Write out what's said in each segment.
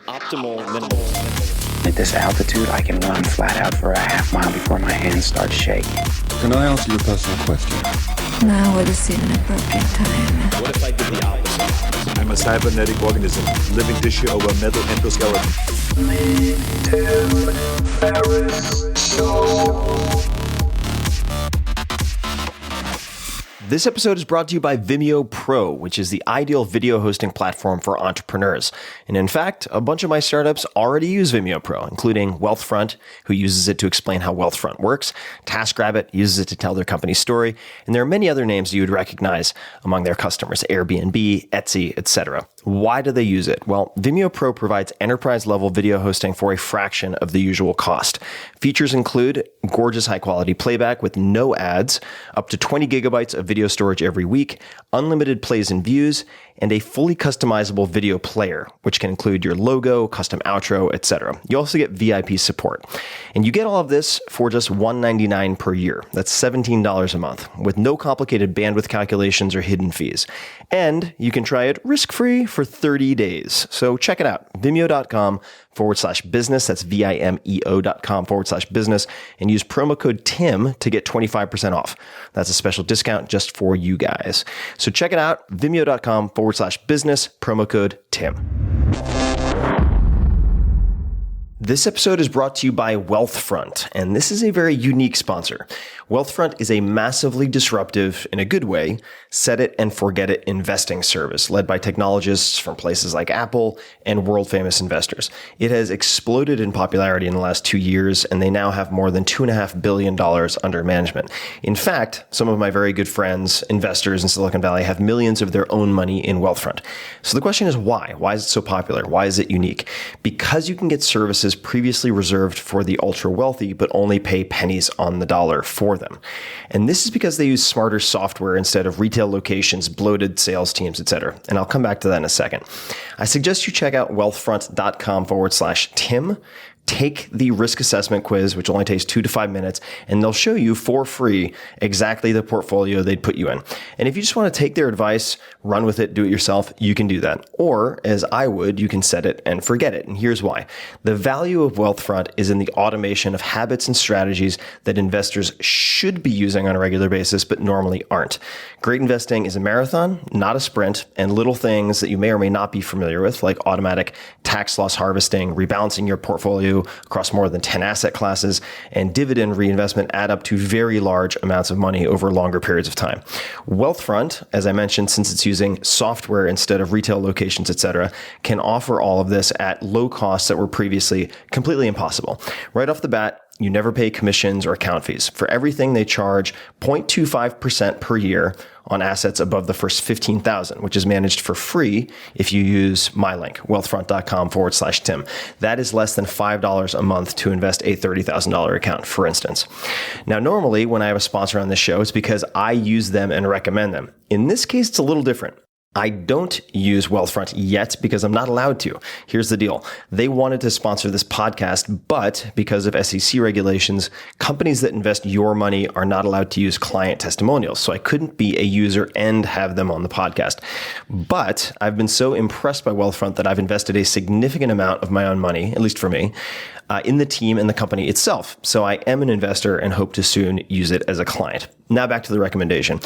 Optimal minimal. At this altitude, I can run flat out for a half mile before my hands start shaking. Can I answer your personal question? Now would seem an appropriate time. What if I did the opposite? I'm a cybernetic organism, living tissue over metal endoskeleton. Tim Ferriss Show. This episode is brought to you by Vimeo Pro, which is the ideal video hosting platform for entrepreneurs. And in fact, a bunch of my startups already use Vimeo Pro, including Wealthfront, who uses it to explain how Wealthfront works. TaskRabbit uses it to tell their company story. And there are many other names you would recognize among their customers, Airbnb, Etsy, etc. Why do they use it? Well, Vimeo Pro provides enterprise-level video hosting for a fraction of the usual cost. Features include gorgeous high-quality playback with no ads, up to 20 gigabytes of video storage every week, unlimited plays and views, and a fully customizable video player, which can include your logo, custom outro, etc. You also get VIP support. And you get all of this for just $199 per year. That's $17 a month, with no complicated bandwidth calculations or hidden fees. And you can try it risk-free for 30 days. So check it out, vimeo.com/business. That's vimeo.com/business. And use promo code TIM to get 25% off. That's a special discount just for you guys. So check it out, vimeo.com/business, promo code TIM. This episode is brought to you by Wealthfront, and this is a very unique sponsor. Wealthfront is a massively disruptive, in a good way, set it and forget it investing service led by technologists from places like Apple and world-famous investors. It has exploded in popularity in the last 2 years, and they now have more than $2.5 billion under management. In fact, some of my very good friends, investors in Silicon Valley, have millions of their own money in Wealthfront. So the question is why? Why is it so popular? Why is it unique? Because you can get services previously reserved for the ultra-wealthy, but only pay pennies on the dollar for them. And this is because they use smarter software instead of retail locations, bloated sales teams, etc. And I'll come back to that in a second. I suggest you check out wealthfront.com/Tim. Take the risk assessment quiz, which only takes 2 to 5 minutes, and they'll show you for free exactly the portfolio they'd put you in. And if you just want to take their advice, run with it, do it yourself, you can do that. Or, as I would, you can set it and forget it. And here's why. The value of Wealthfront is in the automation of habits and strategies that investors should be using on a regular basis, but normally aren't. Great investing is a marathon, not a sprint, and little things that you may or may not be familiar with, like automatic tax loss harvesting, rebalancing your portfolio across more than 10 asset classes, and dividend reinvestment add up to very large amounts of money over longer periods of time. Wealthfront, as I mentioned, since it's using software instead of retail locations, etc., can offer all of this at low costs that were previously completely impossible. Right off the bat, you never pay commissions or account fees. For everything, they charge 0.25% per year on assets above the first 15,000, which is managed for free if you use my link, wealthfront.com/Tim. That is less than $5 a month to invest a $30,000 account, for instance. Now, normally when I have a sponsor on this show, it's because I use them and recommend them. In this case, it's a little different. I don't use Wealthfront yet because I'm not allowed to. Here's the deal. They wanted to sponsor this podcast, but because of SEC regulations, companies that invest your money are not allowed to use client testimonials. So I couldn't be a user and have them on the podcast. But I've been so impressed by Wealthfront that I've invested a significant amount of my own money, at least for me, in the team and the company itself. So I am an investor and hope to soon use it as a client. Now back to the recommendation.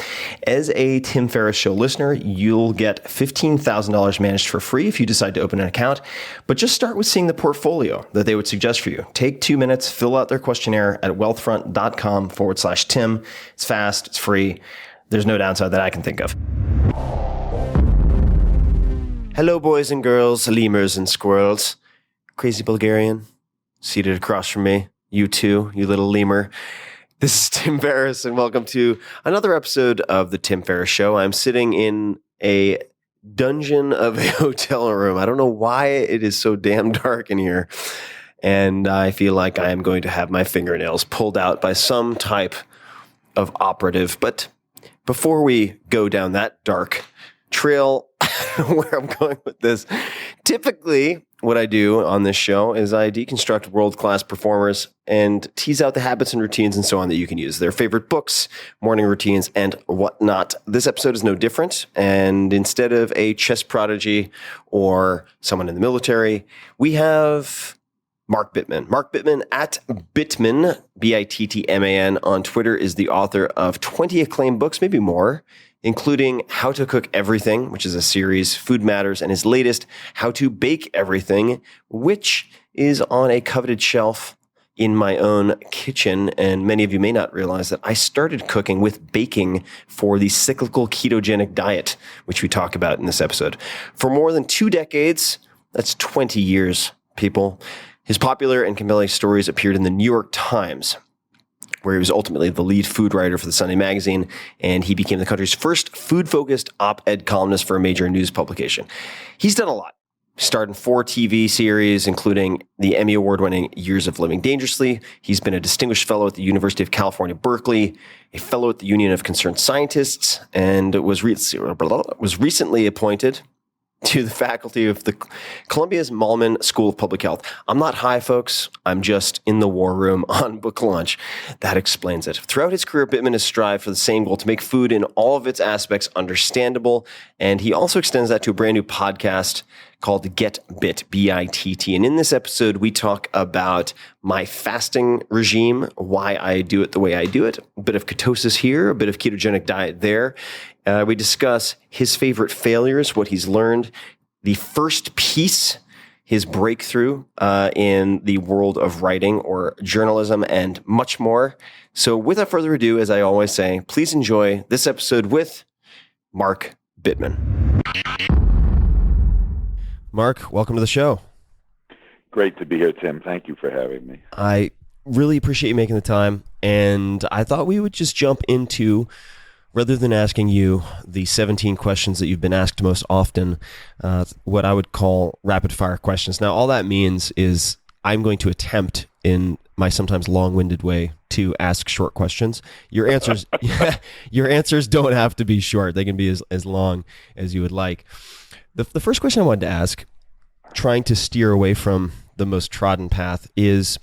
As a Tim Ferriss Show listener, you'll get $15,000 managed for free if you decide to open an account, but just start with seeing the portfolio that they would suggest for you. Take 2 minutes, fill out their questionnaire at wealthfront.com/Tim. It's fast, it's free. There's no downside that I can think of. Hello, boys and girls, lemurs and squirrels. Crazy Bulgarian, seated across from me. You too, you little lemur. This is Tim Ferriss, and welcome to another episode of The Tim Ferriss Show. I'm sitting in a dungeon of a hotel room. I don't know why it is so damn dark in here, and I feel like I am going to have my fingernails pulled out by some type of operative. But before we go down that dark trail, where I'm going with this, typically what I do on this show is I deconstruct world-class performers and tease out the habits and routines and so on that you can use. Their favorite books, morning routines, and whatnot. This episode is no different. And instead of a chess prodigy or someone in the military, we have Mark Bittman. Mark Bittman at Bittman, Bittman on Twitter, is the author of 20 acclaimed books, maybe more, including How to Cook Everything, which is a series, Food Matters, and his latest, How to Bake Everything, which is on a coveted shelf in my own kitchen. And many of you may not realize that I started cooking with baking for the cyclical ketogenic diet, which we talk about in this episode. For more than 2 decades, that's 20 years, people, his popular and compelling stories appeared in the New York Times, where he was ultimately the lead food writer for the Sunday magazine, and he became the country's first food-focused op-ed columnist for a major news publication. He's done a lot. He starred in 4 TV series, including the Emmy Award-winning Years of Living Dangerously. He's been a distinguished fellow at the University of California, Berkeley, a fellow at the Union of Concerned Scientists, and was recently appointed to the faculty of the Columbia's Malman School of Public Health. I'm not high, folks. I'm just in the war room on book launch. That explains it. Throughout his career, Bittman has strived for the same goal, to make food in all of its aspects understandable. And he also extends that to a brand new podcast called Get Bitt, B-I-T-T. And in this episode, we talk about my fasting regime, why I do it the way I do it, a bit of ketosis here, a bit of ketogenic diet there. We discuss his favorite failures, what he's learned, the first piece, his breakthrough in the world of writing or journalism, and much more. So without further ado, as I always say, please enjoy this episode with Mark Bittman. Mark, welcome to the show. Great to be here, Tim. Thank you for having me. I really appreciate you making the time, and I thought we would just jump into, rather than asking you the 17 questions that you've been asked most often, what I would call rapid fire questions. Now, all that means is I'm going to attempt in my sometimes long-winded way to ask short questions. Your answers, your answers don't have to be short. They can be as long as you would like. The first question I wanted to ask, trying to steer away from the most trodden path, is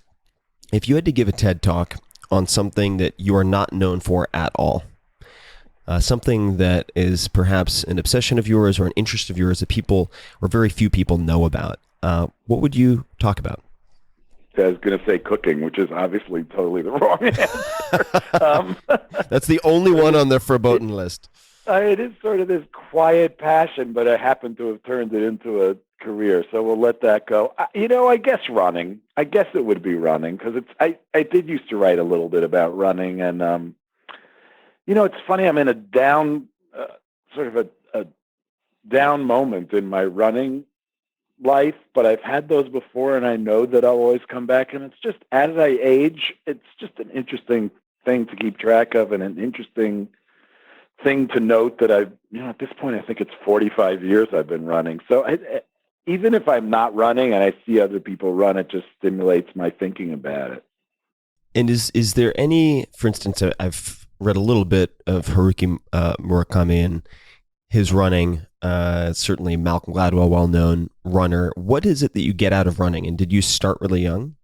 if you had to give a TED Talk on something that you are not known for at all, something that is perhaps an obsession of yours or an interest of yours that people or very few people know about, what would you talk about? I was going to say cooking, which is obviously totally the wrong answer. That's the only one on the verboten list. It is sort of this quiet passion, but I happen to have turned it into a career, so we'll let that go. I guess running. I guess it would be running, because I did used to write a little bit about running, and it's funny. I'm in a down, sort of a down moment in my running life, but I've had those before, and I know that I'll always come back. And it's just, as I age, it's just an interesting thing to keep track of, and an interesting thing to note that at this point, I think it's 45 years I've been running. So even if I'm not running and I see other people run, it just stimulates my thinking about it. And is there any, for instance, I've read a little bit of Haruki Murakami and his running, certainly Malcolm Gladwell, well-known runner. What is it that you get out of running? And did you start really young?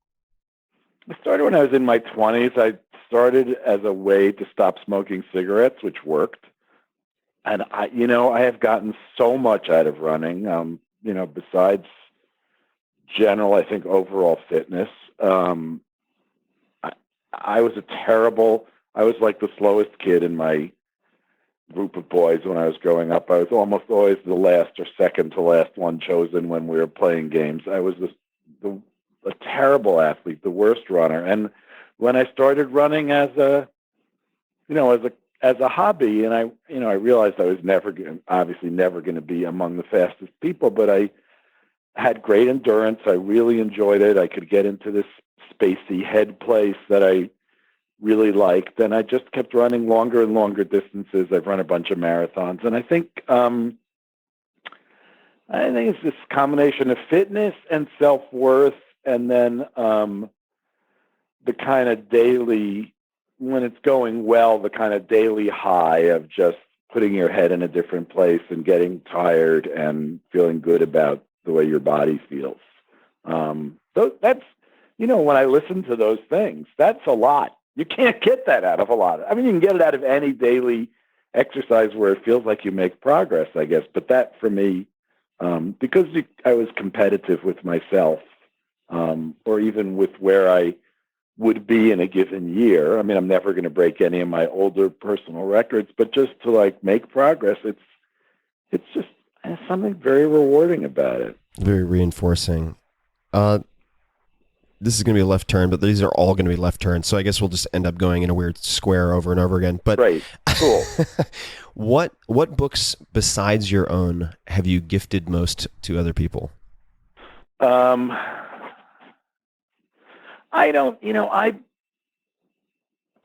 I started when I was in my 20s. I started as a way to stop smoking cigarettes, which worked. And I have gotten so much out of running, besides general, I think, overall fitness. I was like the slowest kid in my group of boys when I was growing up. I was almost always the last or second to last one chosen when we were playing games. I was a terrible athlete, the worst runner. And when I started running as a hobby, and I realized I was never going to be among the fastest people, but I had great endurance. I really enjoyed it. I could get into this spacey head place that I really liked, and I just kept running longer and longer distances. I've run a bunch of marathons, and I think it's this combination of fitness and self-worth, and then the kind of daily, when it's going well, the kind of daily high of just putting your head in a different place and getting tired and feeling good about the way your body feels. That's, when I listen to those things, that's a lot. You can't get that out of a lot. I mean, you can get it out of any daily exercise where it feels like you make progress, I guess. But that for me, because I was competitive with myself, or even with where I would be in a given year. I mean, I'm never going to break any of my older personal records, but just to like make progress, it's just something very rewarding about it. Very reinforcing. This is going to be a left turn, but these are all going to be left turns. So I guess we'll just end up going in a weird square over and over again. But right, cool. What books besides your own have you gifted most to other people? I don't,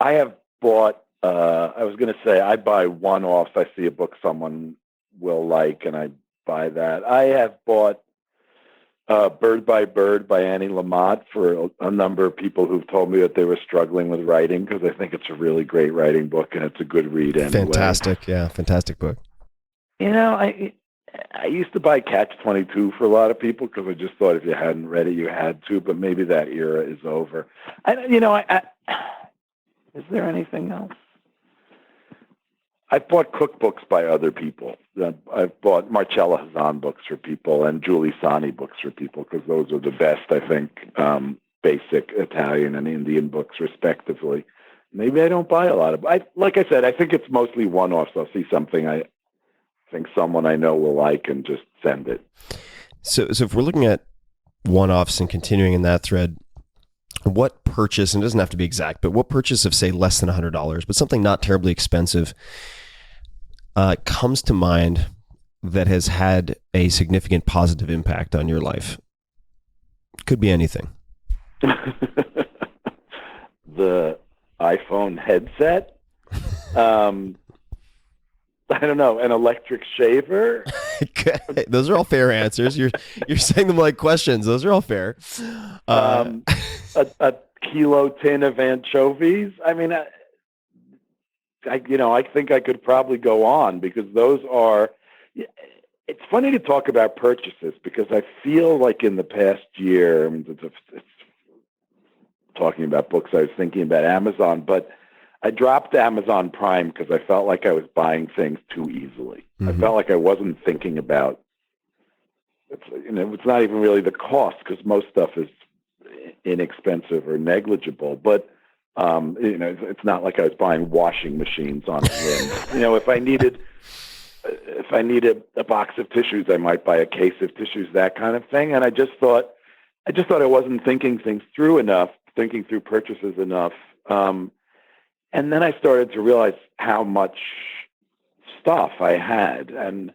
I have bought, I was going to say I buy one-offs. I see a book someone will like and I buy that. I have bought Bird by Bird by Annie Lamott for a number of people who've told me that they were struggling with writing, because I think it's a really great writing book and it's a good read anyway. Fantastic. Yeah, fantastic book. I used to buy Catch-22 for a lot of people because I just thought if you hadn't read it, you had to, but maybe that era is over. Is there anything else? I've bought cookbooks by other people. I've bought Marcella Hazan books for people and Julie Sani books for people, because those are the best, I think, basic Italian and Indian books, respectively. Maybe I don't buy a lot of. Like I said, I think it's mostly one-offs. I'll see something I think someone I know will like and just send it. So if we're looking at one-offs and continuing in that thread, what purchase, and it doesn't have to be exact, but what purchase of, say, less than $100, but something not terribly expensive, comes to mind that has had a significant positive impact on your life? Could be anything. The iPhone headset. I don't know, an electric shaver. Those are all fair answers. You're saying them like questions. Those are all fair. A kilo tin of anchovies. I mean, I think I could probably go on, because those are. It's funny to talk about purchases, because I feel like in the past year, it's talking about books, I was thinking about Amazon, but I dropped Amazon Prime because I felt like I was buying things too easily. Mm-hmm. I felt like I wasn't thinking about. It's not even really the cost, because most stuff is inexpensive or negligible, but it's not like I was buying washing machines on a whim. If I needed a box of tissues, I might buy a case of tissues, that kind of thing. And I just thought I wasn't thinking things through enough, thinking through purchases enough. And then I started to realize how much stuff I had, and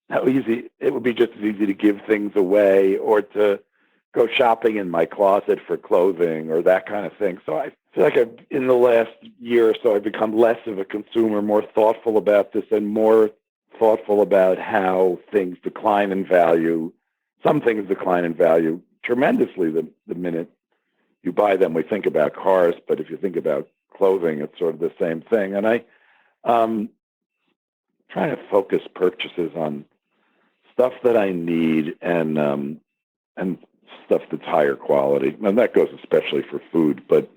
how easy it would be, just as easy to give things away or to go shopping in my closet for clothing or that kind of thing. So I feel like in the last year or so, I've become less of a consumer, more thoughtful about this, and more thoughtful about how things decline in value. Some things decline in value tremendously the minute you buy them. We think about cars, but if you think about clothing, it's sort of the same thing. And I trying to focus purchases on stuff that I need and stuff that's higher quality. And that goes especially for food, but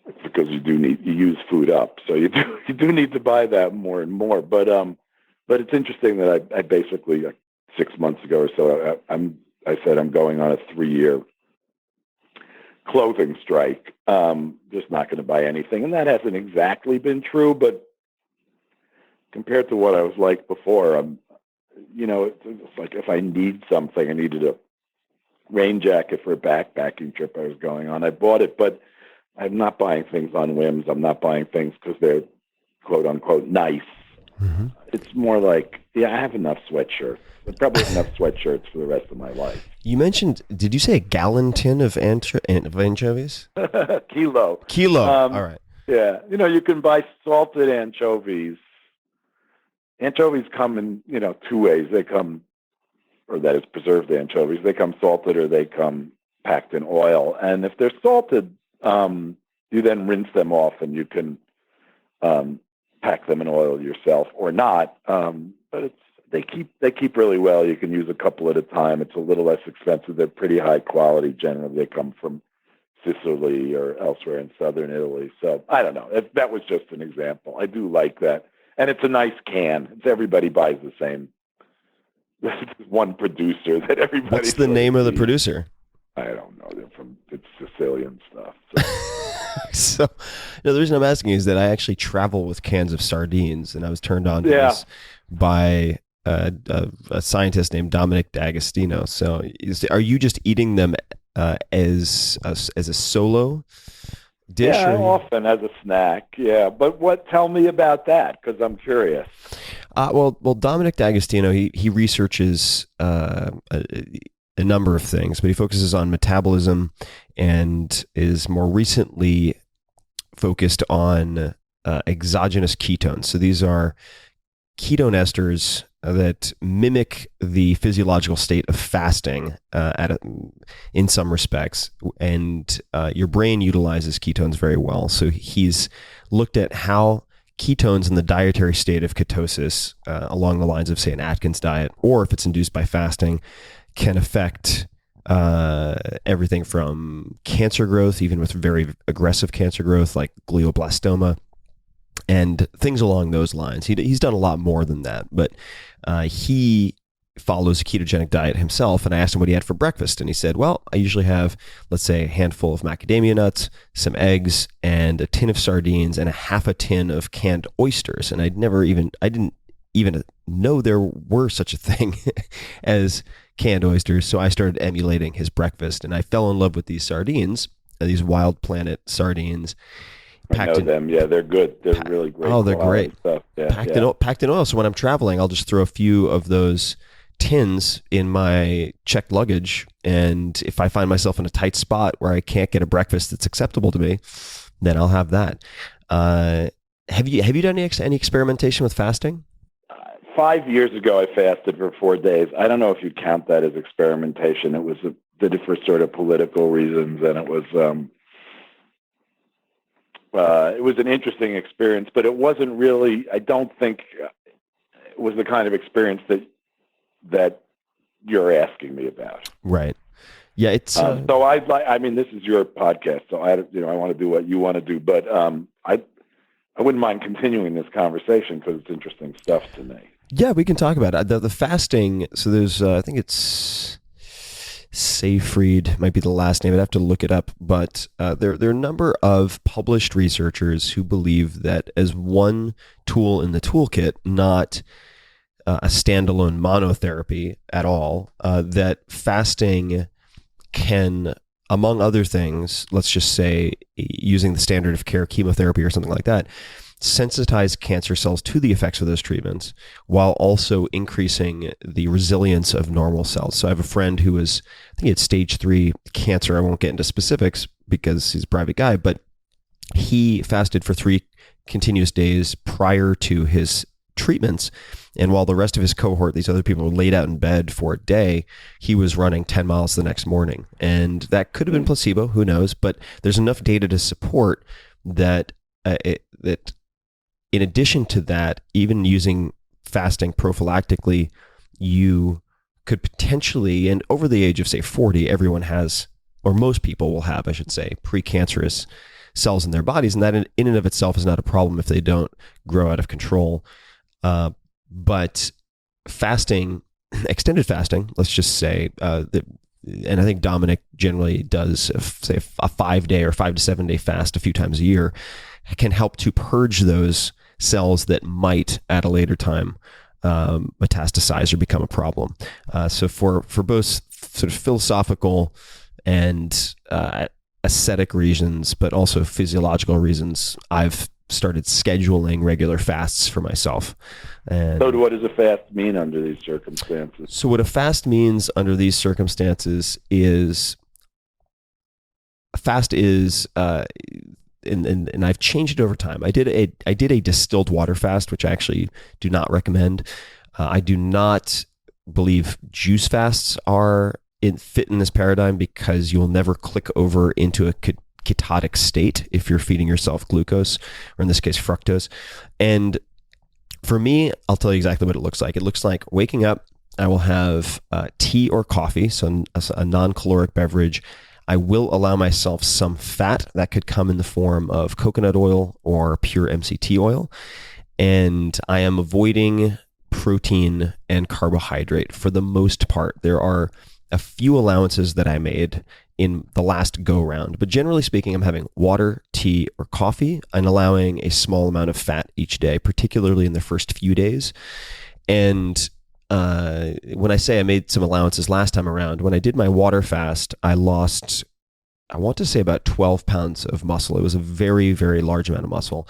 it's because you use food up. So you do need to buy that more and more. But it's interesting that I basically 6 months ago or so, I said I'm going on a 3-year clothing strike. Just not going to buy anything. And that hasn't exactly been true, but compared to what I was like before, it's like if I need something, I needed a rain jacket for a backpacking trip I was going on, I bought it, but I'm not buying things on whims. I'm not buying things because they're quote unquote nice. Mm-hmm. It's more like, I have enough sweatshirts. I've probably have enough sweatshirts for the rest of my life. You mentioned, did you say a gallon tin of anchovies? Kilo. All right. Yeah. You can buy salted anchovies. Anchovies come in, 2 ways. They come, or that is preserved anchovies. They come salted or they come packed in oil. And if they're salted, you then rinse them off and you can pack them in oil yourself or not. But they keep really well. You can use a couple at a time. It's a little less expensive. They're pretty high quality. Generally, they come from Sicily or elsewhere in southern Italy. So I don't know. That was just an example. I do like that, and it's a nice can. Everybody buys the same. There's one producer that everybody. What's the name of the producer? I don't know. It's Sicilian stuff. So, no, the reason I'm asking is that I actually travel with cans of sardines, and I was turned on to this by a scientist named Dominic D'Agostino. So, are you just eating them as a solo dish? Yeah, often as a snack. Yeah, but tell me about that, because I'm curious. Well, Dominic D'Agostino, he researches a number of things, but he focuses on metabolism and is more recently focused on exogenous ketones. So these are ketone esters that mimic the physiological state of fasting in some respects, and your brain utilizes ketones very well. So he's looked at how ketones in the dietary state of ketosis, along the lines of, say, an Atkins diet, or if it's induced by fasting, can affect everything from cancer growth, even with very aggressive cancer growth like glioblastoma, and things along those lines. He's done a lot more than that, but he follows a ketogenic diet himself. And I asked him what he had for breakfast, and he said, well, I usually have, let's say, a handful of macadamia nuts, some eggs, and a tin of sardines, and a half a tin of canned oysters. And I didn't even know there were such a thing as canned oysters. So I started emulating his breakfast, and I fell in love with these sardines, these Wild Planet sardines. I know them. Yeah, they're good. They're really great. Oh, they're great. Stuff. Yeah, packed in oil. So when I'm traveling, I'll just throw a few of those tins in my checked luggage. And if I find myself in a tight spot where I can't get a breakfast that's acceptable to me, then I'll have that. Have you done any experimentation with fasting? 5 years ago, I fasted for 4 days. I don't know if you'd count that as experimentation. It was did it for sort of political reasons, and it was an interesting experience, but it wasn't really. I don't think it was the kind of experience that you're asking me about. Right. Yeah. It's so I'd like. I mean, this is your podcast, so I want to do what you want to do, but I wouldn't mind continuing this conversation because it's interesting stuff to me. Yeah, we can talk about it. The fasting, so there's, I think it's Seyfried, might be the last name. I'd have to look it up. But there are a number of published researchers who believe that as one tool in the toolkit, not a standalone monotherapy at all, that fasting can, among other things, let's just say using the standard of care chemotherapy or something like that, sensitize cancer cells to the effects of those treatments while also increasing the resilience of normal cells. So I have a friend who was, I think he had stage 3 cancer. I won't get into specifics because he's a private guy, but he fasted for 3 continuous days prior to his treatments. And while the rest of his cohort, these other people, were laid out in bed for a day, he was running 10 miles the next morning. And that could have been placebo, who knows? But there's enough data to support that that in addition to that, even using fasting prophylactically, you could potentially, and over the age of, say, 40, everyone has, or most people will have, I should say, precancerous cells in their bodies. And that in and of itself is not a problem if they don't grow out of control. But fasting, extended fasting, let's just say, and I think Dominic generally does, say, a 5-day or 5 to 7 day fast a few times a year, can help to purge those cells that might at a later time metastasize or become a problem. So for both sort of philosophical and aesthetic reasons, but also physiological reasons, I've started scheduling regular fasts for myself. And so what does a fast mean under these circumstances? So what a fast means under these circumstances is, a fast is, and I've changed it over time. I did a distilled water fast, which I actually do not recommend. I do not believe juice fasts fit in this paradigm because you'll never click over into a ketotic state if you're feeding yourself glucose, or in this case fructose. And For me, I'll tell you exactly what it looks like. It looks like waking up, I will have tea or coffee, so a non-caloric beverage. I will allow myself some fat that could come in the form of coconut oil or pure MCT oil. And I am avoiding protein and carbohydrate for the most part. There are a few allowances that I made in the last go round, but generally speaking, I'm having water, tea, or coffee and allowing a small amount of fat each day, particularly in the first few days. And when I say I made some allowances last time around, when I did my water fast, I lost, I want to say about 12 pounds of muscle. It was a very, very large amount of muscle.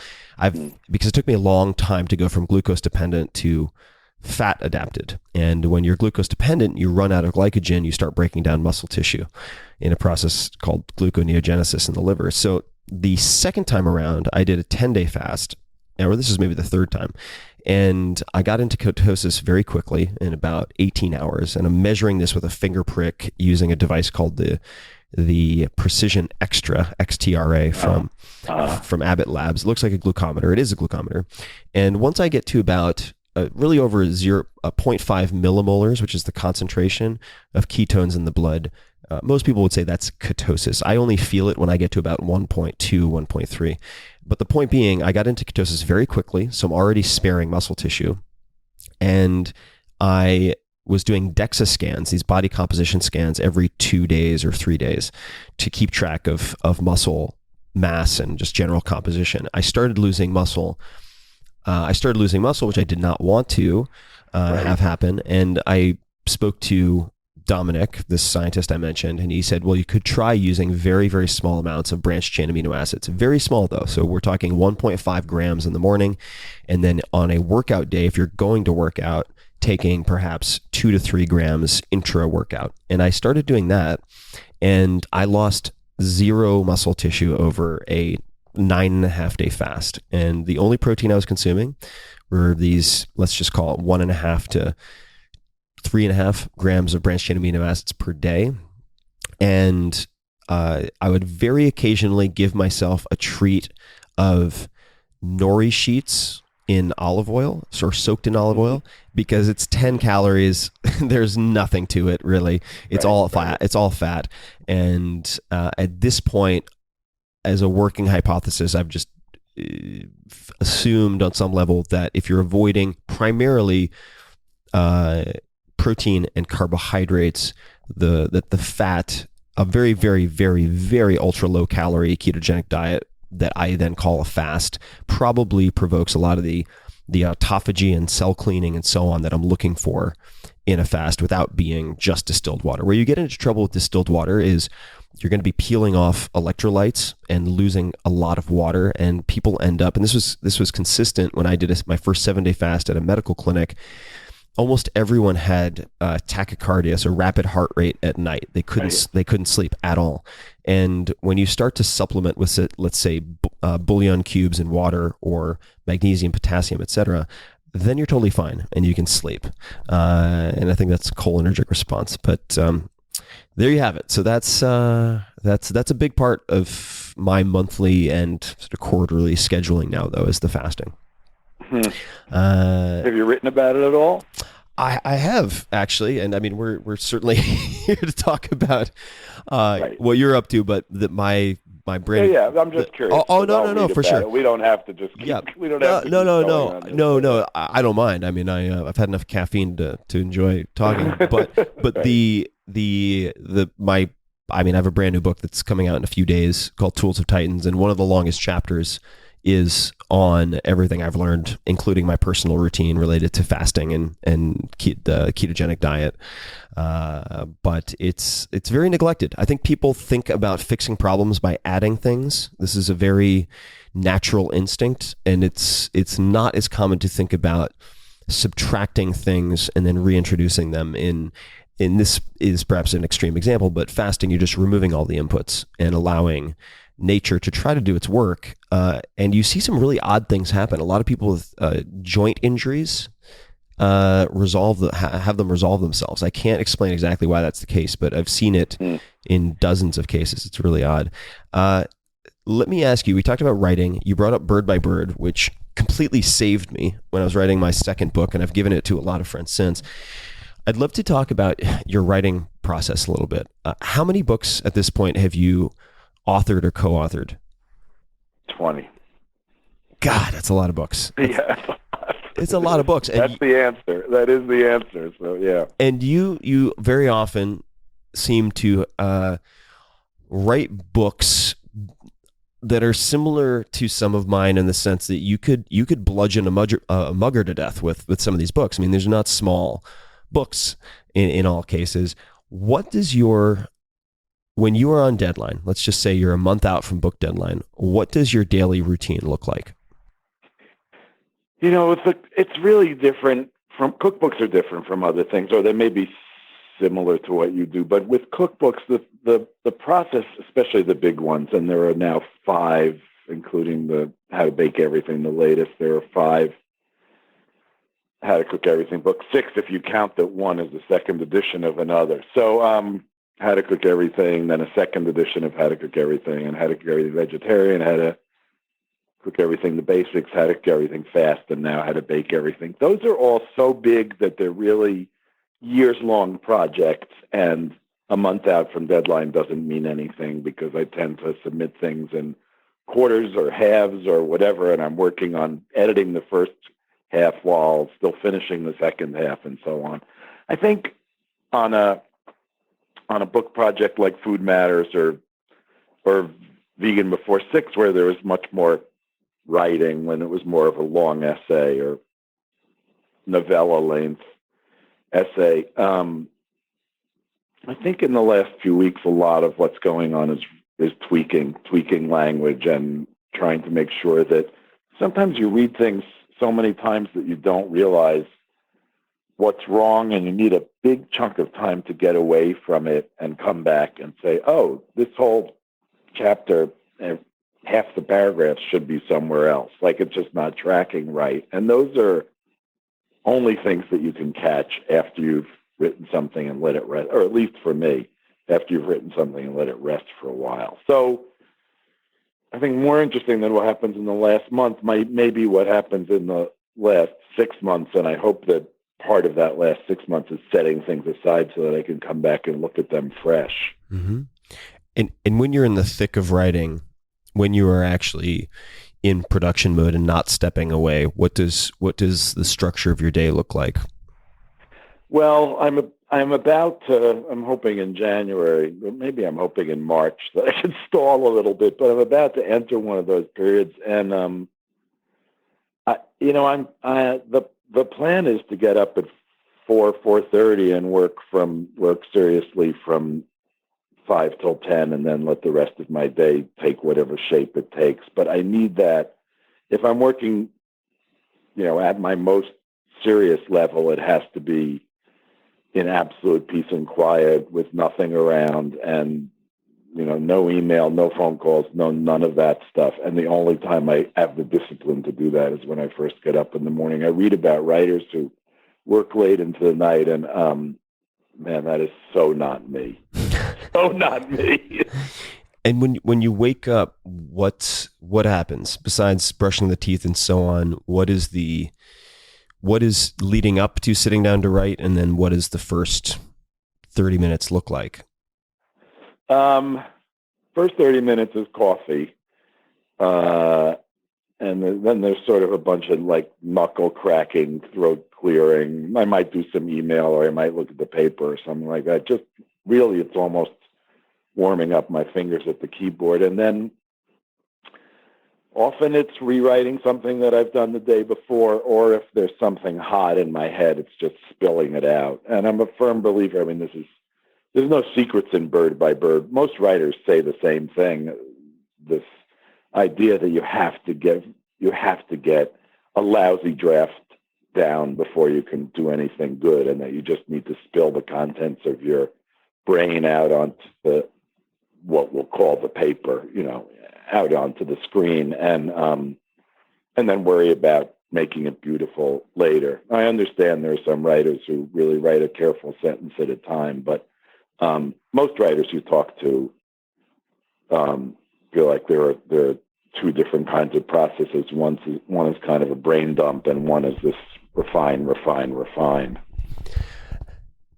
Because it took me a long time to go from glucose dependent to fat adapted. And when you're glucose dependent, you run out of glycogen, you start breaking down muscle tissue in a process called gluconeogenesis in the liver. So the second time around, I did a 10-day fast, or this is maybe the third time. And I got into ketosis very quickly in about 18 hours. And I'm measuring this with a finger prick using a device called the Precision Extra, XTRA from Abbott Labs. It looks like a glucometer. It is a glucometer. And once I get to about really over 0.5 millimolars, which is the concentration of ketones in the blood, most people would say that's ketosis. I only feel it when I get to about 1.2, 1.3. But the point being, I got into ketosis very quickly, so I'm already sparing muscle tissue. And I was doing DEXA scans, these body composition scans, every 2 days or 3 days to keep track of muscle mass and just general composition. I started losing muscle. Which I did not want to have happen. And I spoke to Dominic, this scientist I mentioned, and he said, well, you could try using very, very small amounts of branched chain amino acids. Very small though. So we're talking 1.5 grams in the morning. And then on a workout day, if you're going to work out, taking perhaps 2 to 3 grams intra workout. And I started doing that and I lost 0 muscle tissue over a 9.5 day fast. And the only protein I was consuming were these, let's just call it 1.5 to 3.5 grams of branched chain amino acids per day. And I would very occasionally give myself a treat of nori sheets in olive oil, or soaked in olive oil, because it's 10 calories. There's nothing to it really. It's all fat. It's all fat. And at this point, as a working hypothesis, I've just assumed on some level that if you're avoiding primarily protein and carbohydrates, that the fat, a very, very, very, very ultra low calorie ketogenic diet that I then call a fast, probably provokes a lot of the autophagy and cell cleaning and so on that I'm looking for in a fast without being just distilled water. Where you get into trouble with distilled water is you're going to be peeling off electrolytes and losing a lot of water, and people end up, and this was consistent when I did my first 7-day fast at a medical clinic. Almost everyone had tachycardia, so rapid heart rate at night. They couldn't sleep at all. And when you start to supplement with, let's say, bouillon cubes in water or magnesium, potassium, etc., then you're totally fine and you can sleep. And I think that's cholinergic response. But there you have it. So that's a big part of my monthly and sort of quarterly scheduling now, though, is the fasting. Have you written about it at all? I have, actually, and I mean we're certainly here to talk about what you're up to, but my brain. Yeah, I'm just curious. No, for sure. We don't have to just keep. Yeah. We don't have to. No. I don't mind. I mean, I've had enough caffeine to enjoy talking, but I have a brand new book that's coming out in a few days called Tools of Titans, and one of the longest chapters is on everything I've learned, including my personal routine related to fasting and the ketogenic diet. But it's very neglected. I think people think about fixing problems by adding things. This is a very natural instinct, and it's not as common to think about subtracting things and then reintroducing them in. This is perhaps an extreme example, but fasting, you're just removing all the inputs and allowing nature to try to do its work. And you see some really odd things happen. A lot of people with joint injuries have them resolve themselves. I can't explain exactly why that's the case, but I've seen it in dozens of cases. It's really odd. Let me ask you, we talked about writing. You brought up Bird by Bird, which completely saved me when I was writing my second book, and I've given it to a lot of friends since. I'd love to talk about your writing process a little bit. How many books at this point have you authored or co-authored? 20. God, that's a lot of books. Yeah. It's a lot of books. And That's the answer. That is the answer. So, yeah. And you very often seem to write books that are similar to some of mine in the sense that you could bludgeon a mugger to death with some of these books. I mean, these are not small books in all cases. What does when you are on deadline, let's just say you're a month out from book deadline, what does your daily routine look like? It's really different from cookbooks are different from other things, or they may be similar to what you do. But with cookbooks, the process, especially the big ones, and there are now 5, including the How to Bake Everything, the latest. There are 5 How to Cook Everything books, 6 if you count that one is the second edition of another. So How to Cook Everything, then a second edition of How to Cook Everything, and How to Cook Everything Vegetarian, How to Cook Everything the Basics, How to Cook Everything Fast, and now How to Bake Everything. Those are all so big that they're really years-long projects, and a month out from deadline doesn't mean anything because I tend to submit things in quarters or halves or whatever, and I'm working on editing the first half while still finishing the second half and so on. I think on a book project like Food Matters or Vegan Before 6, where there was much more writing, when it was more of a long essay or novella length essay. I think in the last few weeks, a lot of what's going on is tweaking language and trying to make sure that sometimes you read things so many times that you don't realize what's wrong, and you need a big chunk of time to get away from it and come back and say, oh, this whole chapter, half the paragraphs should be somewhere else. Like it's just not tracking right. And those are only things that you can catch after you've written something and let it rest, or at least for me, after you've written something and let it rest for a while. So I think more interesting than what happens in the last month may be what happens in the last 6 months. And I hope that part of that last 6 months is setting things aside so that I can come back and look at them fresh. Mm-hmm. And when you're in the thick of writing, when you are actually in production mode and not stepping away, what does the structure of your day look like? Well, I'm hoping in January, maybe I'm hoping in March that I can stall a little bit, but I'm about to enter one of those periods. And, the plan is to get up at 4:30 and work seriously from 5 till 10, and then let the rest of my day take whatever shape it takes. But I need that. If I'm working, at my most serious level, it has to be in absolute peace and quiet with nothing around and, no email, no phone calls, none of that stuff. And the only time I have the discipline to do that is when I first get up in the morning. I read about writers who work late into the night, and man, that is so not me. So not me. And when you wake up, what happens besides brushing the teeth and so on? What is leading up to sitting down to write, and then what does the first 30 minutes look like? First 30 minutes is coffee. And then there's sort of a bunch of like knuckle cracking, throat clearing. I might do some email, or I might look at the paper or something like that. Just really, it's almost warming up my fingers at the keyboard. And then often it's rewriting something that I've done the day before, or if there's something hot in my head, it's just spilling it out. And I'm a firm believer. I mean, there's no secrets in Bird by Bird. Most writers say the same thing. This idea that you have to get a lousy draft down before you can do anything good, and that you just need to spill the contents of your brain out onto what we'll call the paper, out onto the screen, and then worry about making it beautiful later. I understand there are some writers who really write a careful sentence at a time, but most writers you talk to feel like there are two different kinds of processes. One is kind of a brain dump, and one is this refine.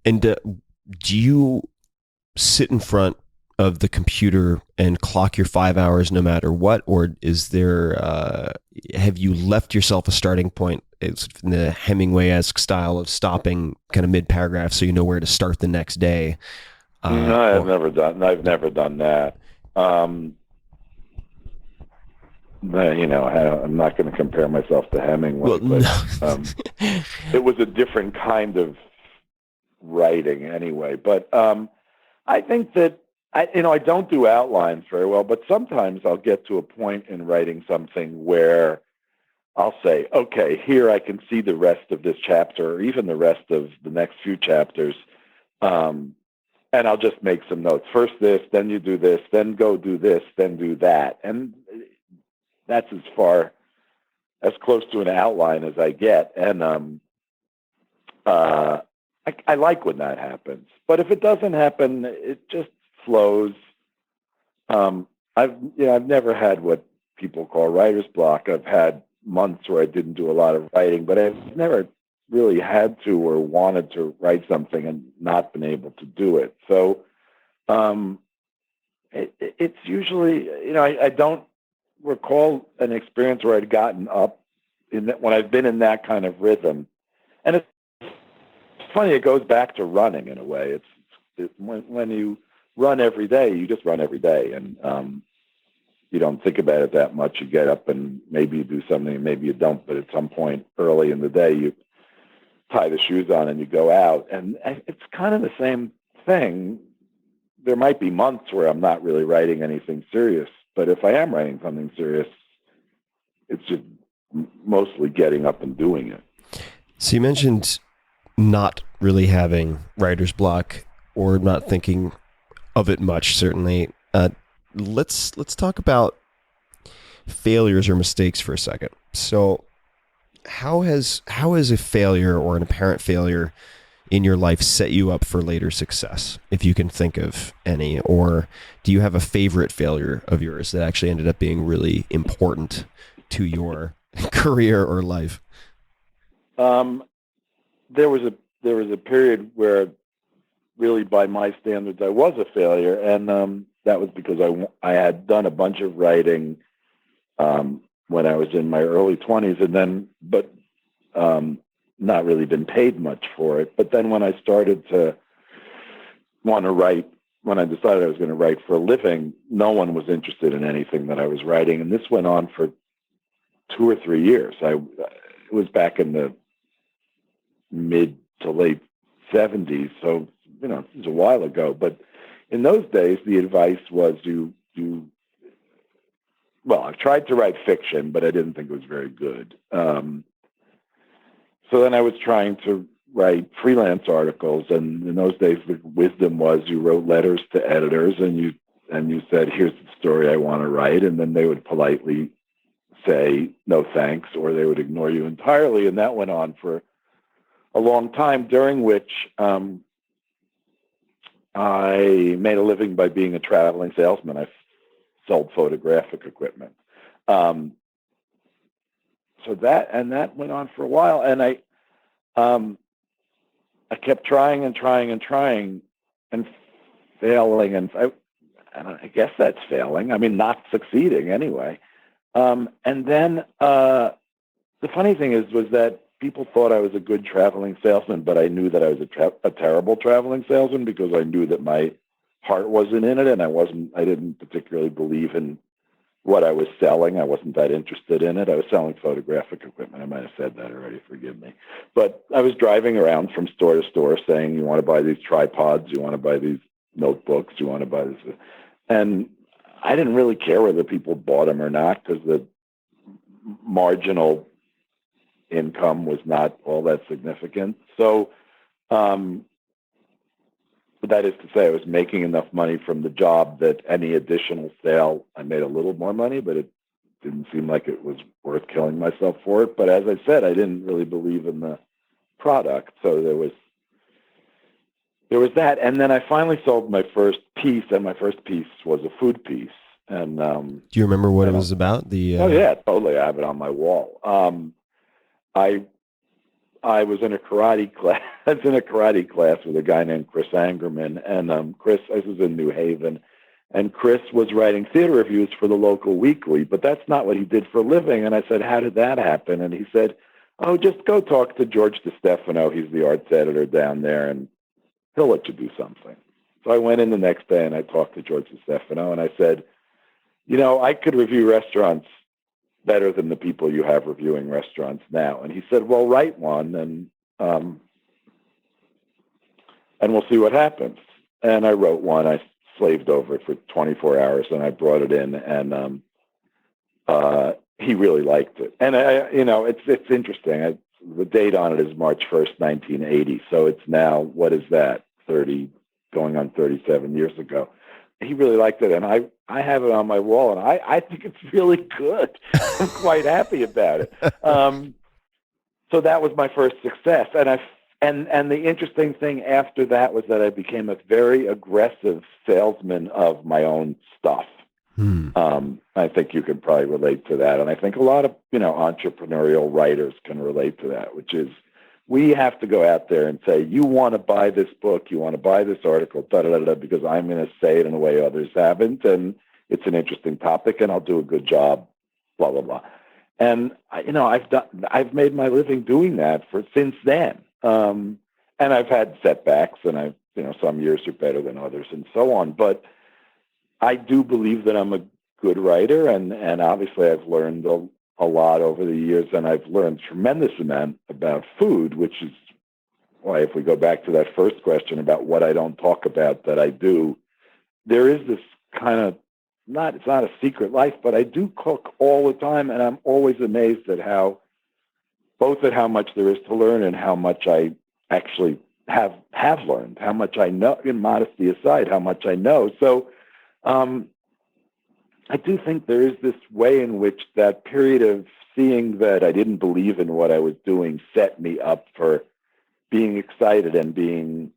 And do you sit in front of the computer and clock your 5 hours no matter what, or is there have you left yourself a starting point? It's in the Hemingway-esque style of stopping kind of mid-paragraph so you know where to start the next day. No, I've never done that. I'm not going to compare myself to Hemingway, but it was a different kind of writing anyway. But I think that I don't do outlines very well, but sometimes I'll get to a point in writing something where I'll say, okay, here I can see the rest of this chapter, or even the rest of the next few chapters, and I'll just make some notes. First this, then you do this, then go do this, then do that. And that's as close to an outline as I get. And I like when that happens. But if it doesn't happen, it just flows. I've never had what people call writer's block. I've had months where I didn't do a lot of writing, but I've never really had to or wanted to write something and not been able to do it. So it's usually, I don't recall an experience where I'd gotten up in that when I've been in that kind of rhythm. And it's funny, it goes back to running in a way. When you run every day, you just run every day, and you don't think about it that much. You get up and maybe you do something, maybe you don't, but at some point early in the day, you tie the shoes on and you go out. And it's kind of the same thing. There might be months where I'm not really writing anything serious, but if I am writing something serious, it's just mostly getting up and doing it. So you mentioned not really having writer's block or not thinking of it much, certainly. Let's talk about failures or mistakes for a second. So how has a failure or an apparent failure in your life set you up for later success, if you can think of any? Or do you have a favorite failure of yours that actually ended up being really important to your career or life? There was a period where, really by my standards, I was a failure, and that was because I had done a bunch of writing when I was in my early 20s, but not really been paid much for it. But then when I started to want to write, when I decided I was going to write for a living, no one was interested in anything that I was writing, and this went on for 2 or 3 years. It was back in the mid to late 70s, so it was a while ago. But in those days, the advice was I tried to write fiction, but I didn't think it was very good. So then I was trying to write freelance articles, and in those days, the wisdom was you wrote letters to editors, and you said, "Here's the story I want to write," and then they would politely say no thanks, or they would ignore you entirely, and that went on for a long time, during which I made a living by being a traveling salesman. I sold photographic equipment. So that went on for a while, and I kept trying and failing, and I guess that's failing. I mean, not succeeding anyway. And then the funny thing was that people thought I was a good traveling salesman, but I knew that I was a terrible traveling salesman because I knew that my heart wasn't in it, and I didn't particularly believe in what I was selling. I wasn't that interested in it. I was selling photographic equipment. I might have said that already, forgive me. But I was driving around from store to store saying, you want to buy these tripods, you want to buy these notebooks, you want to buy this. And I didn't really care whether people bought them or not, because the marginal income was not all that significant. So that is to say, I was making enough money from the job that any additional sale, I made a little more money, but it didn't seem like it was worth killing myself for it. But as I said, I didn't really believe in the product. So there was that. And then I finally sold my first piece, and my first piece was a food piece. And Do you remember what it was about? oh yeah, totally. I have it on my wall. I was in a karate class. I was in a karate class with a guy named Chris Angerman, and Chris. This was in New Haven, and Chris was writing theater reviews for the local weekly. But that's not what he did for a living. And I said, "How did that happen?" And he said, "Oh, just go talk to George DiStefano. He's the arts editor down there, and he'll let you do something." So I went in the next day and I talked to George DiStefano, and I said, I could review restaurants better than the people you have reviewing restaurants now. And he said, "Well, write one, and we'll see what happens." And I wrote one. I slaved over it for 24 hours, and I brought it in, and he really liked it. And it's interesting. The date on it is March 1st, 1980. So it's now, what is that? 30, going on 37 years ago. He really liked it, and I have it on my wall, and I think it's really good. I'm quite happy about it. So that was my first success, and the interesting thing after that was that I became a very aggressive salesman of my own stuff. I think you can probably relate to that, and I think a lot of entrepreneurial writers can relate to that, which is, we have to go out there and say, "You want to buy this book, you want to buy this article, because I'm going to say it in a way others haven't, and it's an interesting topic, and I'll do a good job, blah blah blah." And I've made my living doing that since then, and I've had setbacks, and some years are better than others, and so on. But I do believe that I'm a good writer, and obviously I've learned a lot over the years, and I've learned a tremendous amount about food, which is why, if we go back to that first question about what I don't talk about that I do, there is this kind of, it's not a secret life, but I do cook all the time, and I'm always amazed at how much there is to learn and how much I actually have learned, how much I know, in modesty aside, how much I know. So I do think there is this way in which that period of seeing that I didn't believe in what I was doing set me up for being excited and being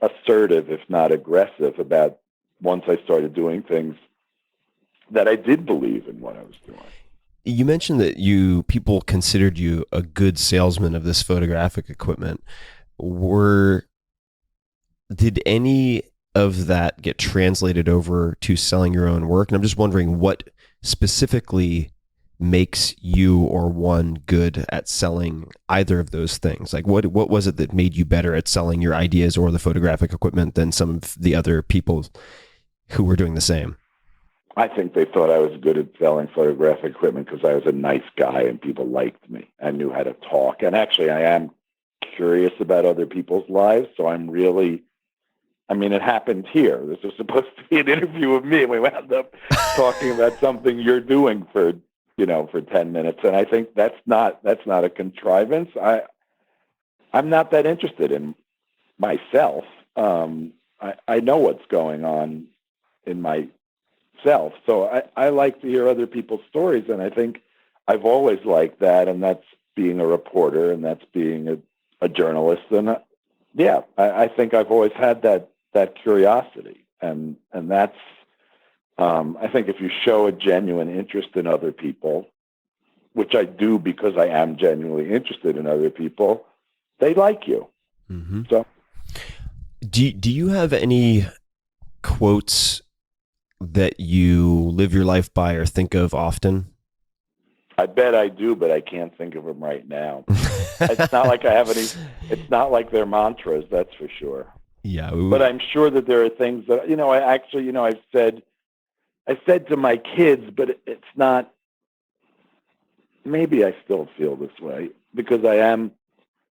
assertive, if not aggressive, about once I started doing things that I did believe in what I was doing. You mentioned that people considered you a good salesman of this photographic equipment. Did any of that get translated over to selling your own work? And I'm just wondering what specifically makes you or one good at selling either of those things. Like what was it that made you better at selling your ideas or the photographic equipment than some of the other people who were doing the same? I think they thought I was good at selling photographic equipment because I was a nice guy and people liked me. I knew how to talk. And actually I am curious about other people's lives. So it happened here. This was supposed to be an interview with me, and we wound up talking about something you're doing for 10 minutes. And I think that's not a contrivance. I'm not that interested in myself. I know what's going on in myself. So I like to hear other people's stories, and I think I've always liked that, and that's being a reporter, and that's being a journalist. And I think I've always had that curiosity, and that's I think if you show a genuine interest in other people, which I do because I am genuinely interested in other people, they like you. Mm-hmm. So, do you have any quotes that you live your life by or think of often? I bet I do, but I can't think of them right now. It's not like I have any. It's not like they're mantras, that's for sure. Yeah, but I'm sure that there are things that I said to my kids, but it's not. Maybe I still feel this way because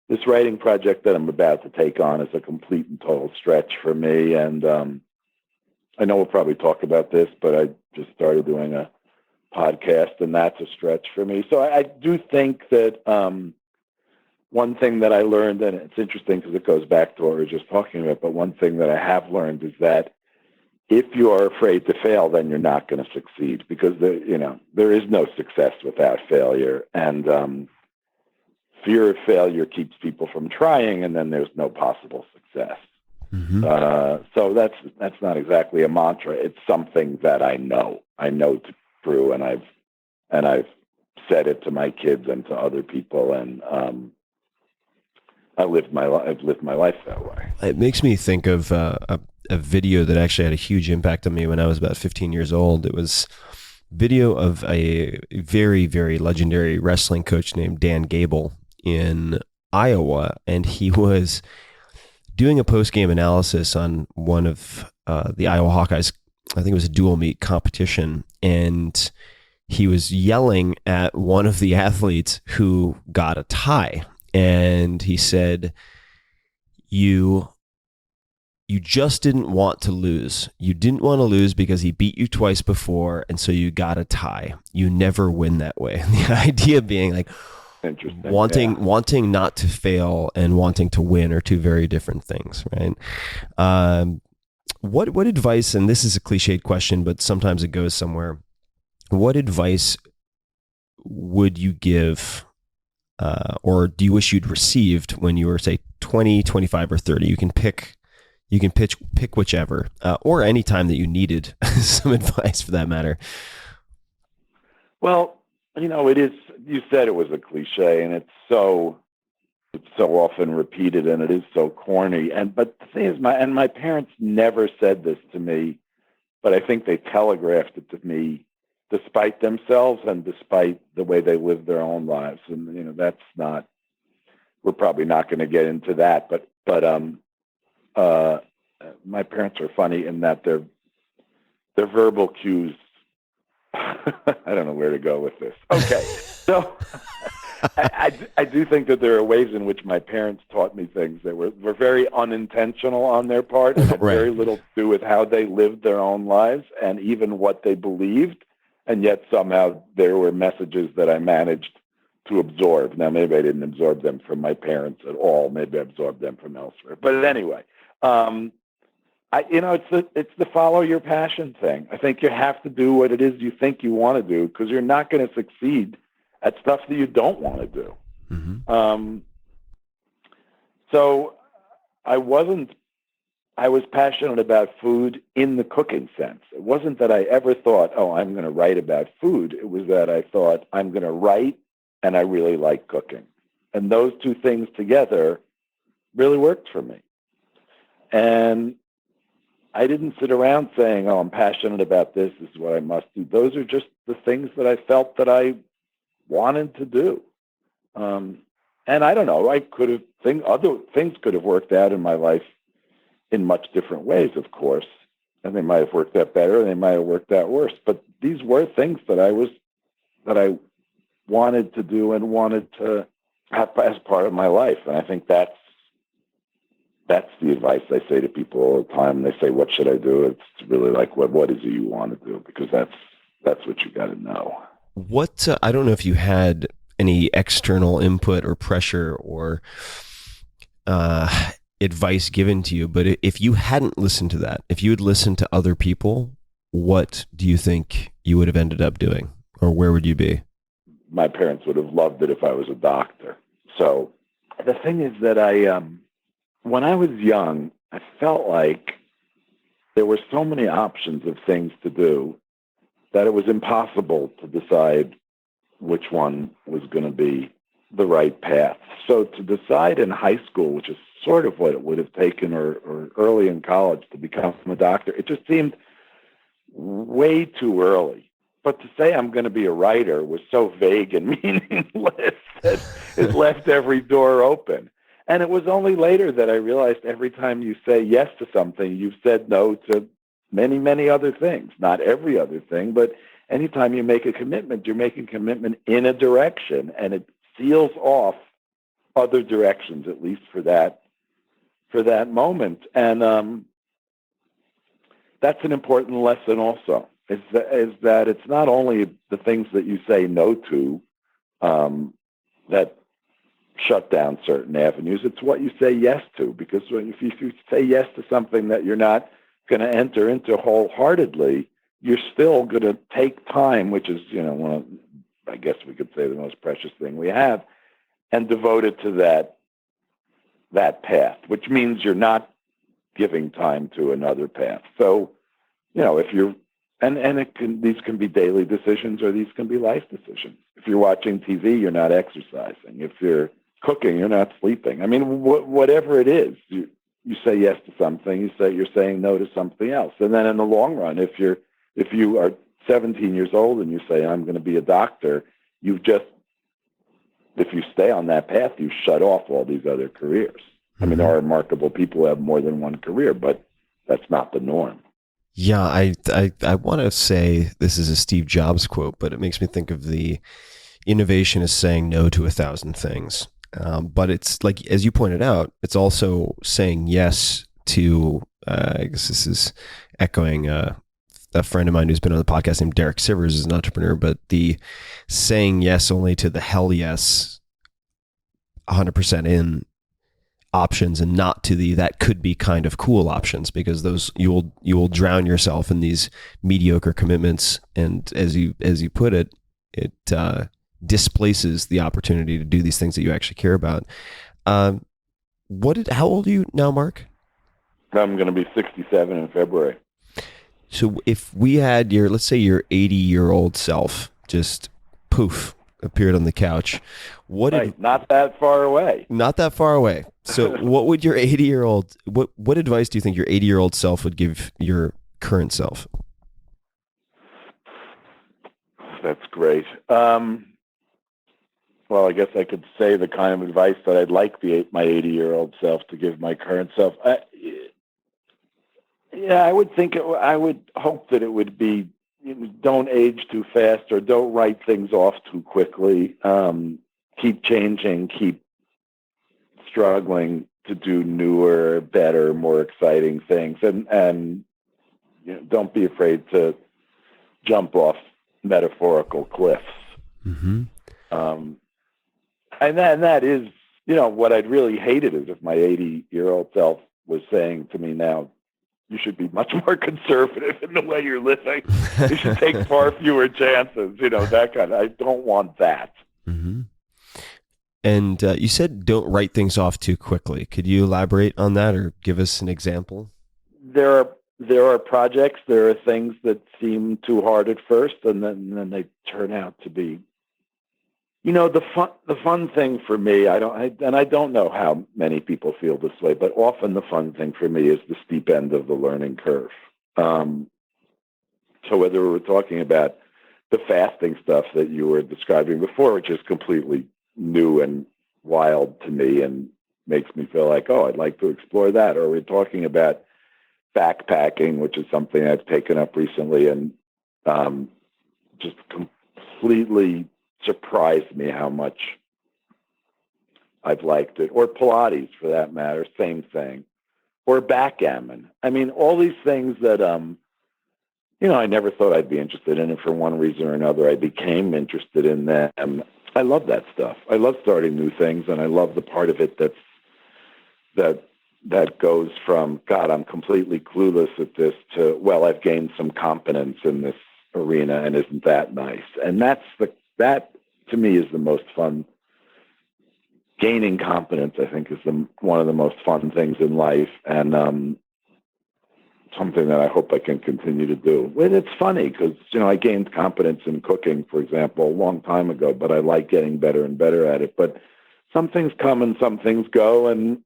this writing project that I'm about to take on is a complete and total stretch for me, and I know we'll probably talk about this, but I just started doing a podcast, and that's a stretch for me. So I do think that one thing that I learned, and it's interesting because it goes back to what we were just talking about, but one thing that I have learned is that if you are afraid to fail, then you're not going to succeed because there is no success without failure. And fear of failure keeps people from trying, and then there's no possible success. So that's not exactly a mantra. It's something that I know to be true, and I've said it to my kids and to other people, and I've lived my life that way. It makes me think of a video that actually had a huge impact on me when I was about 15 years old. It was video of a very, very legendary wrestling coach named Dan Gable in Iowa, and he was doing a post-game analysis on one of the Iowa Hawkeyes. I think it was a dual meet competition, and he was yelling at one of the athletes who got a tie, and he said, you just didn't want to lose. You didn't want to lose because he beat you twice before, and so you got a tie. You never win that way. And the idea being like wanting not to fail and wanting to win are two very different things, right? What advice, and this is a cliched question, but sometimes it goes somewhere. What advice would you give, or do you wish you'd received when you were, say, 20, 25, or 30? You can pick whichever, or any time that you needed some advice for that matter. Well, it is, you said it was a cliche, and it's so often repeated, and it is so corny. But the thing is, my parents never said this to me, but I think they telegraphed it to me despite themselves and despite the way they live their own lives. And, that's not, we're probably not going to get into that, but my parents are funny in that their verbal cues, I don't know where to go with this. Okay. So I do think that there are ways in which my parents taught me things that were very unintentional on their part and had very little to do with how they lived their own lives and even what they believed. And yet somehow there were messages that I managed to absorb. Now, maybe I didn't absorb them from my parents at all. Maybe I absorbed them from elsewhere. But anyway, it's the follow your passion thing. I think you have to do what it is you think you want to do, because you're not going to succeed at stuff that you don't want to do. Mm-hmm. So I was passionate about food in the cooking sense. It wasn't that I ever thought, I'm going to write about food. It was that I thought, I'm going to write, and I really like cooking. And those two things together really worked for me. And I didn't sit around saying, I'm passionate about this. This is what I must do. Those are just the things that I felt that I wanted to do. And I don't know, other things could have worked out in my life in much different ways, of course. And they might have worked out better, and they might have worked out worse. But these were things that I wanted to do and wanted to have as part of my life. And I think that's the advice I say to people all the time. They say, what should I do? It's really like, what is it you want to do? Because that's what you got to know. What, I don't know if you had any external input or pressure or advice given to you, but if you hadn't listened to that, if you had listened to other people, what do you think you would have ended up doing, or where would you be? My parents would have loved it if I was a doctor. So the thing is that when I was young, I felt like there were so many options of things to do that it was impossible to decide which one was going to be the right path. So to decide in high school, which is sort of what it would have taken, or early in college to become a doctor, it just seemed way too early. But to say I'm going to be a writer was so vague and meaningless that it left every door open. And it was only later that I realized every time you say yes to something, you've said no to many, many other things. Not every other thing, but anytime you make a commitment, you're making a commitment in a direction, and it seals off other directions, at least for that moment. And that's an important lesson also, is that it's not only the things that you say no to that shut down certain avenues. It's what you say yes to, because if you say yes to something that you're not going to enter into wholeheartedly, you're still going to take time, which is, one of, I guess we could say, the most precious thing we have, and devote it to that path, which means you're not giving time to another path. So, if you're, these can be daily decisions or these can be life decisions. If you're watching TV, you're not exercising. If you're cooking, you're not sleeping. I mean, whatever it is, you say yes to something, you're saying no to something else. And then in the long run, if you are 17 years old and you say, I'm going to be a doctor, if you stay on that path, you shut off all these other careers. I mean, there are remarkable people who have more than one career, but that's not the norm. Yeah, I want to say this is a Steve Jobs quote, but it makes me think of the innovation is saying no to 1,000 things. But it's like, as you pointed out, it's also saying yes to, I guess this is echoing a friend of mine who's been on the podcast named Derek Sivers, is an entrepreneur, but the saying yes only to the hell yes, 100% in options, and not to the that could be kind of cool options, because those you will drown yourself in these mediocre commitments, and as you put it, it displaces the opportunity to do these things that you actually care about. How old are you now, Mark? I'm going to be 67 in February. So if we had let's say your 80-year-old self just poof appeared on the couch, not that far away. Not that far away. So what would your 80-year-old, what advice do you think your 80-year-old self would give your current self? That's great. Well, I guess I could say the kind of advice that I'd like my 80-year-old self to give my current self. I would hope that it would be, don't age too fast, or don't write things off too quickly. Keep changing, keep struggling to do newer, better, more exciting things, and don't be afraid to jump off metaphorical cliffs. Mm-hmm. And that is, what I'd really hated is if my 80-year-old self was saying to me now, you should be much more conservative in the way you're living. You should take far fewer chances, that kind of, I don't want that. Mm-hmm. And you said don't write things off too quickly. Could you elaborate on that or give us an example? There are projects, there are things that seem too hard at first, and then they turn out to be, the fun thing for me, I don't know how many people feel this way, but often the fun thing for me is the steep end of the learning curve. So whether we're talking about the fasting stuff that you were describing before, which is completely new and wild to me and makes me feel like, I'd like to explore that, or we're talking about backpacking, which is something I've taken up recently, and just completely surprised me how much I've liked it. Or Pilates, for that matter, same thing. Or backgammon. I mean, all these things that, I never thought I'd be interested in, and for one reason or another, I became interested in them. I love that stuff. I love starting new things, and I love the part of it that goes from, God, I'm completely clueless at this, to, well, I've gained some competence in this arena, and isn't that nice? And that to me is the most fun. Gaining competence, I think, is one of the most fun things in life, and something that I hope I can continue to do. And it's funny because, I gained competence in cooking, for example, a long time ago, but I like getting better and better at it. But some things come and some things go, and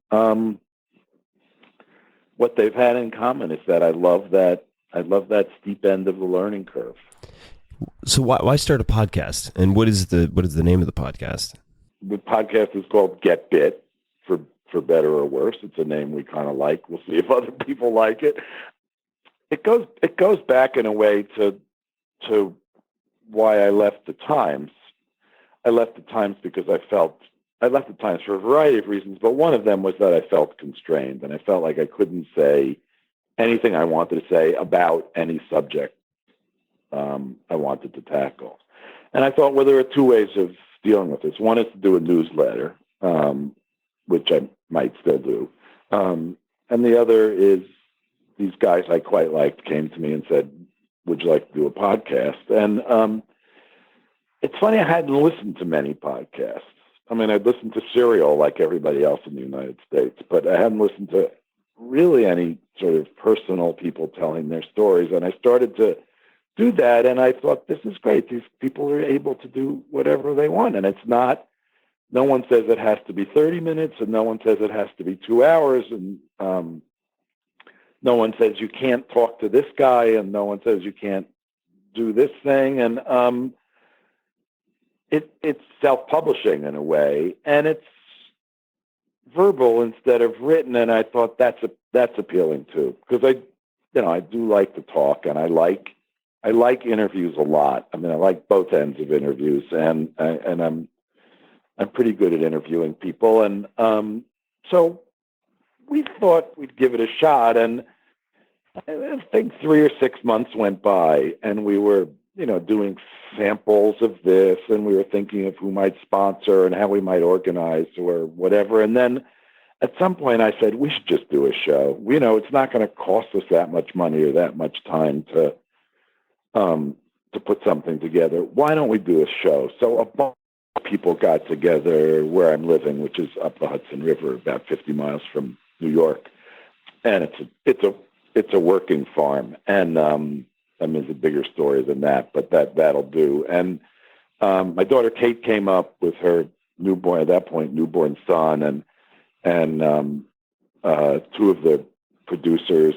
what they've had in common is that I love that steep end of the learning curve. So why start a podcast? And what is the name of the podcast? The podcast is called Get Bitt, for better or worse. It's a name we kind of like. We'll see if other people like it. It goes back in a way to why I left the Times. I left the Times because I left the Times for a variety of reasons, but one of them was that I felt constrained, and I felt like I couldn't say anything I wanted to say about any subject I wanted to tackle. And I thought, well, there are two ways of dealing with this. One is to do a newsletter, which I might still do. And the other is, these guys I quite liked came to me and said, would you like to do a podcast? And it's funny, I hadn't listened to many podcasts. I mean, I'd listened to Serial like everybody else in the United States, but I hadn't listened to really any sort of personal people telling their stories. And I started to do that, and I thought, this is great. These people are able to do whatever they want, and it's not, no one says it has to be 30 minutes, and no one says it has to be 2 hours, and no one says you can't talk to this guy, and no one says you can't do this thing. And it's self-publishing in a way, and it's verbal instead of written. And I thought that's appealing too, because I do like to talk, and I like interviews a lot. I mean, I like both ends of interviews, and I'm pretty good at interviewing people. And so we thought we'd give it a shot. And I think 3 or 6 months went by, and we were, doing samples of this, and we were thinking of who might sponsor and how we might organize or whatever. And then at some point I said, we should just do a show. It's not going to cost us that much money or that much time to put something together. Why don't we do a show? So a bunch of people got together where I'm living, which is up the Hudson River, about 50 miles from New York. And it's a working farm. And, it's a bigger story than that, but that'll do. And my daughter Kate came up with her newborn son, and two of the producers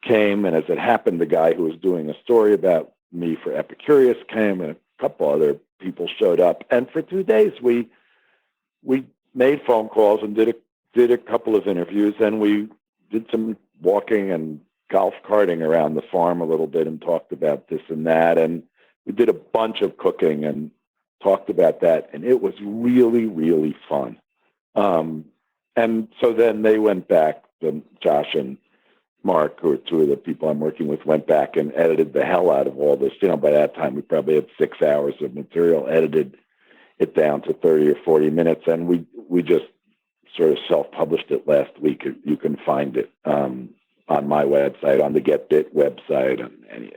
came, and as it happened, the guy who was doing a story about me for Epicurious came, and a couple other people showed up. And for 2 days, we made phone calls and did a couple of interviews, and we did some walking and golf carting around the farm a little bit and talked about this and that. And we did a bunch of cooking and talked about that. And it was really, really fun. And so then they went back, Josh and Mark, who are two of the people I'm working with, went back and edited the hell out of all this. By that time, we probably had 6 hours of material, edited it down to 30 or 40 minutes. And we just sort of self-published it last week. You can find it on my website, on the Get Bitt website, and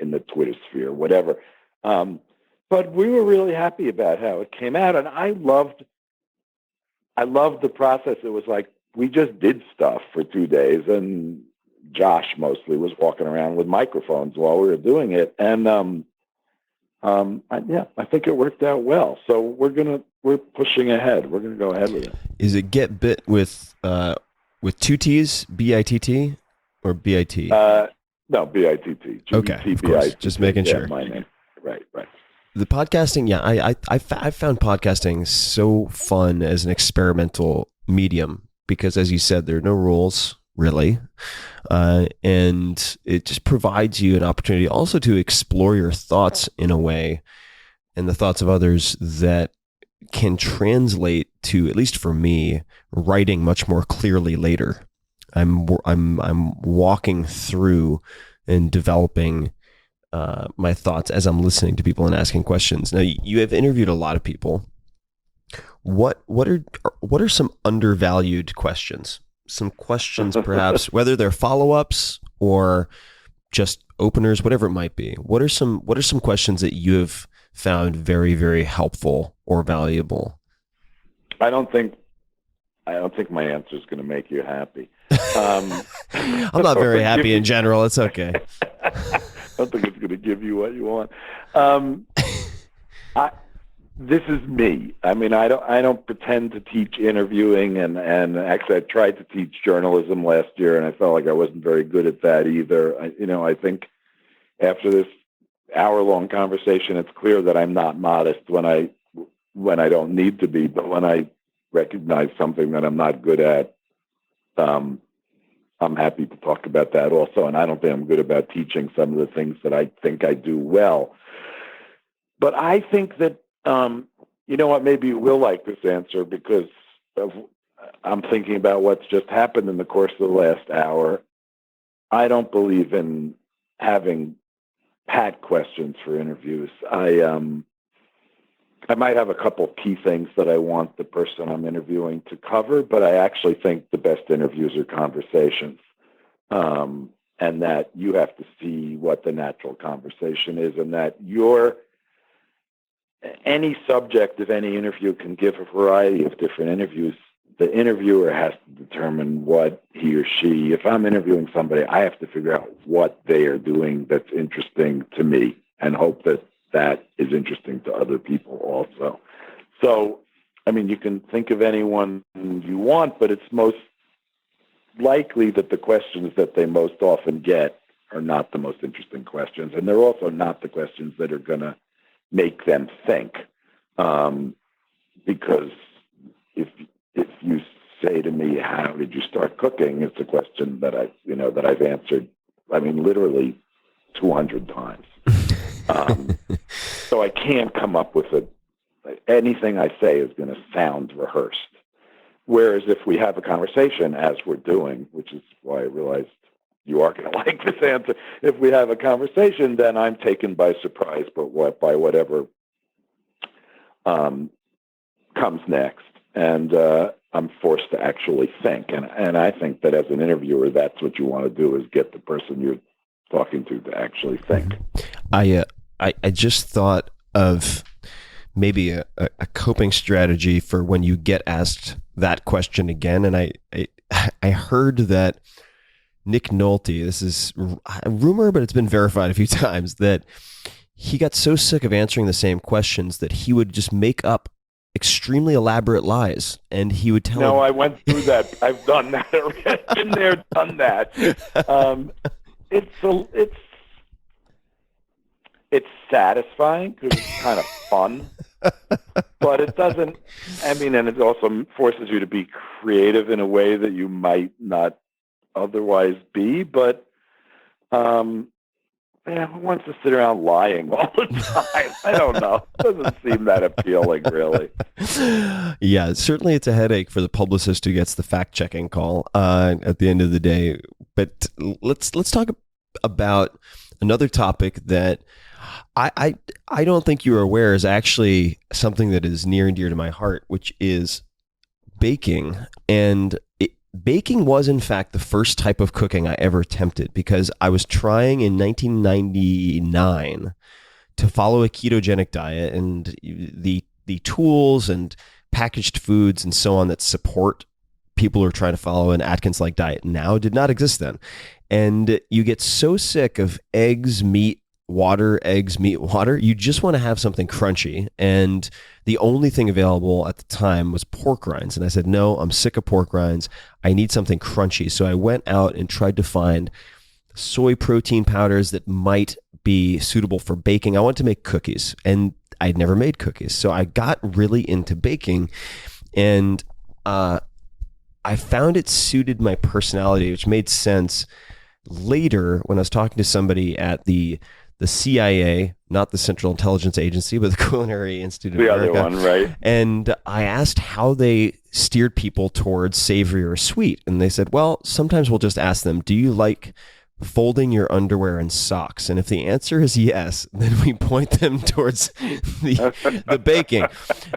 in the Twitter sphere, whatever. But we were really happy about how it came out, and I loved the process. It was like we just did stuff for 2 days, and Josh mostly was walking around with microphones while we were doing it, and I think it worked out well. So we're pushing ahead. We're gonna go ahead with it. Is it Get Bitt with 2 T's, BITT, or BIT? No, BITT. Okay, of course. Just making sure. My name. Right. The podcasting, I found podcasting so fun as an experimental medium because, as you said, there are no rules really, and it just provides you an opportunity also to explore your thoughts in a way, and the thoughts of others that can translate to, at least for me, writing much more clearly later. I'm walking through and developing my thoughts as I'm listening to people and asking questions. Now, you have interviewed a lot of people. What are some undervalued questions? Some questions, perhaps, whether they're follow-ups or just openers, whatever it might be. What are some questions that you have found very, very helpful or valuable? I don't think my answer is going to make you happy. I'm not very happy in general. It's okay. I don't think it's going to give you what you want. This is me. I don't pretend to teach interviewing, and actually I tried to teach journalism last year, and I felt like I wasn't very good at that either. I think after this hour-long conversation, it's clear that I'm not modest when I don't need to be, but when I recognize something that I'm not good at, I'm happy to talk about that also. And I don't think I'm good about teaching some of the things that I think I do well. But I think that, maybe you will like this answer because I'm thinking about what's just happened in the course of the last hour. I don't believe in having pat questions for interviews. I might have a couple key things that I want the person I'm interviewing to cover, but I actually think the best interviews are conversations, and that you have to see what the natural conversation is, and that any subject of any interview can give a variety of different the interviewer has to determine what he or she, if I'm interviewing somebody, I have to figure out what they are doing that's interesting to me and hope that that is interesting to other people also. So, I mean, you can think of anyone you want, but it's most likely that the questions that they most often get are not the most interesting questions. And they're also not the questions that are going to make them think. Because if you say to me, how did you start cooking? It's a question that I've answered, I mean, literally 200 times. So I can't come up with anything I say is going to sound rehearsed. Whereas if we have a conversation, as we're doing, which is why I realized you are going to like this answer, if we have a conversation, then I'm taken by surprise by whatever comes next. And I'm forced to actually think. And I think that as an interviewer, that's what you want to do, is get the person you're talking to actually think. I just thought of maybe a coping strategy for when you get asked that question again. And I heard that Nick Nolte, this is a rumor, but it's been verified a few times, that he got so sick of answering the same questions that he would just make up extremely elaborate lies, and he would tell. No, I went through that. I've done that already. Been there, done that. It's satisfying because it's kind of fun, but it doesn't. I mean, and it also forces you to be creative in a way that you might not otherwise be. But who wants to sit around lying all the time? I don't know. It doesn't seem that appealing, really. Yeah, certainly it's a headache for the publicist who gets the fact-checking call at the end of the day. But let's talk about another topic that I don't think you're aware is actually something that is near and dear to my heart, which is baking. And baking was, in fact, the first type of cooking I ever attempted, because I was trying in 1999 to follow a ketogenic diet, and the tools and packaged foods and so on that support people who are trying to follow an Atkins-like diet now did not exist then. And you get so sick of eggs, meat, water, eggs, meat, water. You just want to have something crunchy. And the only thing available at the time was pork rinds. And I said, no, I'm sick of pork rinds. I need something crunchy. So I went out and tried to find soy protein powders that might be suitable for baking. I wanted to make cookies, and I'd never made cookies. So I got really into baking, and I found it suited my personality, which made sense later when I was talking to somebody at the CIA, not the Central Intelligence Agency, but the Culinary Institute of America. The other one, right? And I asked how they steered people towards savory or sweet. And they said, well, sometimes we'll just ask them, do you like folding your underwear and socks? And if the answer is yes, then we point them towards the baking.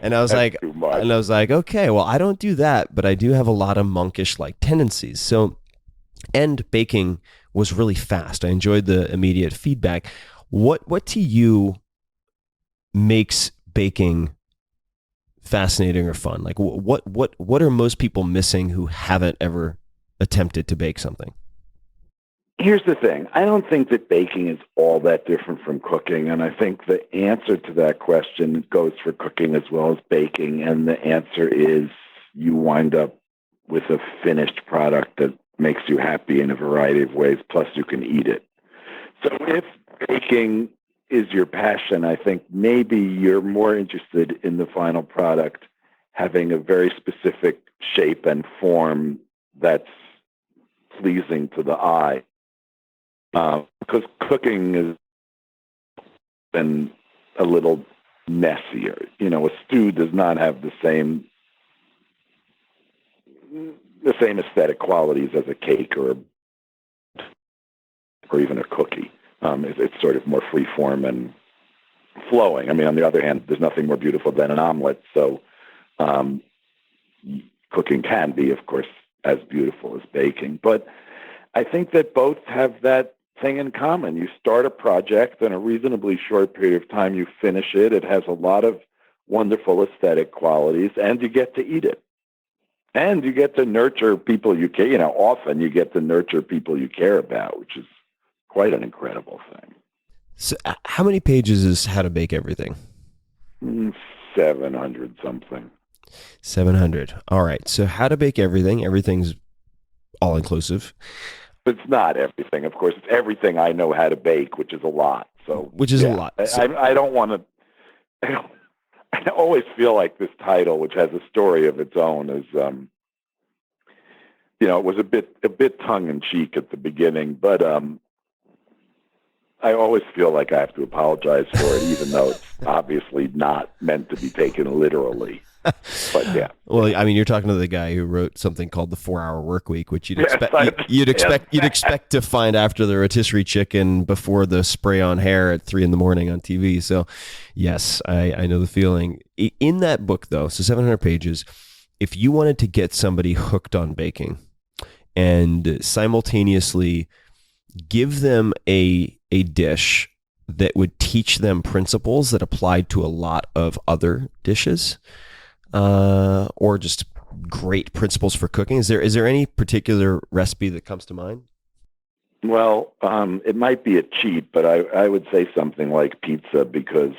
And I was like, okay, well, I don't do that, but I do have a lot of monkish like tendencies. So, and baking was really fast. I enjoyed the immediate feedback. What to you makes baking fascinating or fun? Like what are most people missing who haven't ever attempted to bake something? Here's the thing. I don't think that baking is all that different from cooking. And I think the answer to that question goes for cooking as well as baking. And the answer is you wind up with a finished product that makes you happy in a variety of ways, plus you can eat it. So if baking is your passion, I think maybe you're more interested in the final product having a very specific shape and form that's pleasing to the eye. Because cooking has been a little messier. A stew does not have the same aesthetic qualities as a cake or even a cookie. It's sort of more free form and flowing. I mean, on the other hand, there's nothing more beautiful than an omelet. So cooking can be, of course, as beautiful as baking. But I think that both have that thing in common. You start a project in a reasonably short period of time, you finish it. It has a lot of wonderful aesthetic qualities, and you get to eat it. And you get to nurture people you care. You know, often you get to nurture people you care about, which is quite an incredible thing. So, how many pages is How to Bake Everything? 700 something. 700. All right. So, How to Bake Everything. Everything's all inclusive. It's not everything, of course. It's everything I know how to bake, which is a lot. So, which is a lot. So, I don't want to. I always feel like this title, which has a story of its own, is you know, it was a bit tongue in cheek at the beginning, but I always feel like I have to apologize for it, even though it's obviously not meant to be taken literally. But yeah. Well, I mean, you're talking to the guy who wrote something called the 4-Hour Work Week, which you'd expect to find after the rotisserie chicken before the spray on hair at 3 a.m. on TV. So, yes, I know the feeling. In that book, though, so 700 pages, if you wanted to get somebody hooked on baking and simultaneously give them a dish that would teach them principles that applied to a lot of other dishes, or just great principles for cooking. Is there any particular recipe that comes to mind? Well, it might be a cheat, but I would say something like pizza because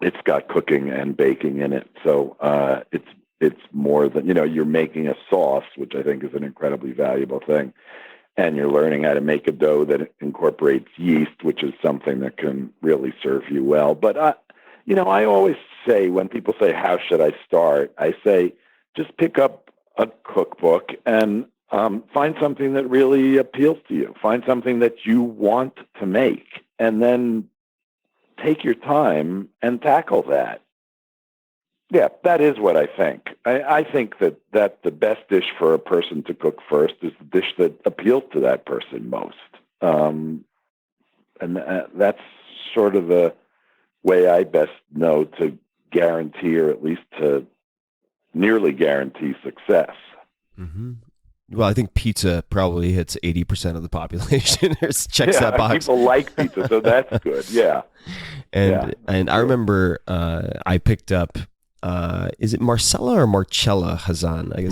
it's got cooking and baking in it. So it's more than, you know, you're making a sauce, which I think is an incredibly valuable thing. And you're learning how to make a dough that incorporates yeast, which is something that can really serve you well. But, you know, I always say when people say, how should I start? I say, just pick up a cookbook and find something that really appeals to you. Find something that you want to make, and then take your time and tackle that. Yeah, that is what I think. I think that the best dish for a person to cook first is the dish that appeals to that person most. And that's sort of the way I best know to guarantee, or at least to nearly guarantee, success. Mm-hmm. Well, I think pizza probably hits 80% of the population. Checks that box. People like pizza, so that's good. Yeah. And I remember I picked up, is it Marcella or Marcella Hazan? I guess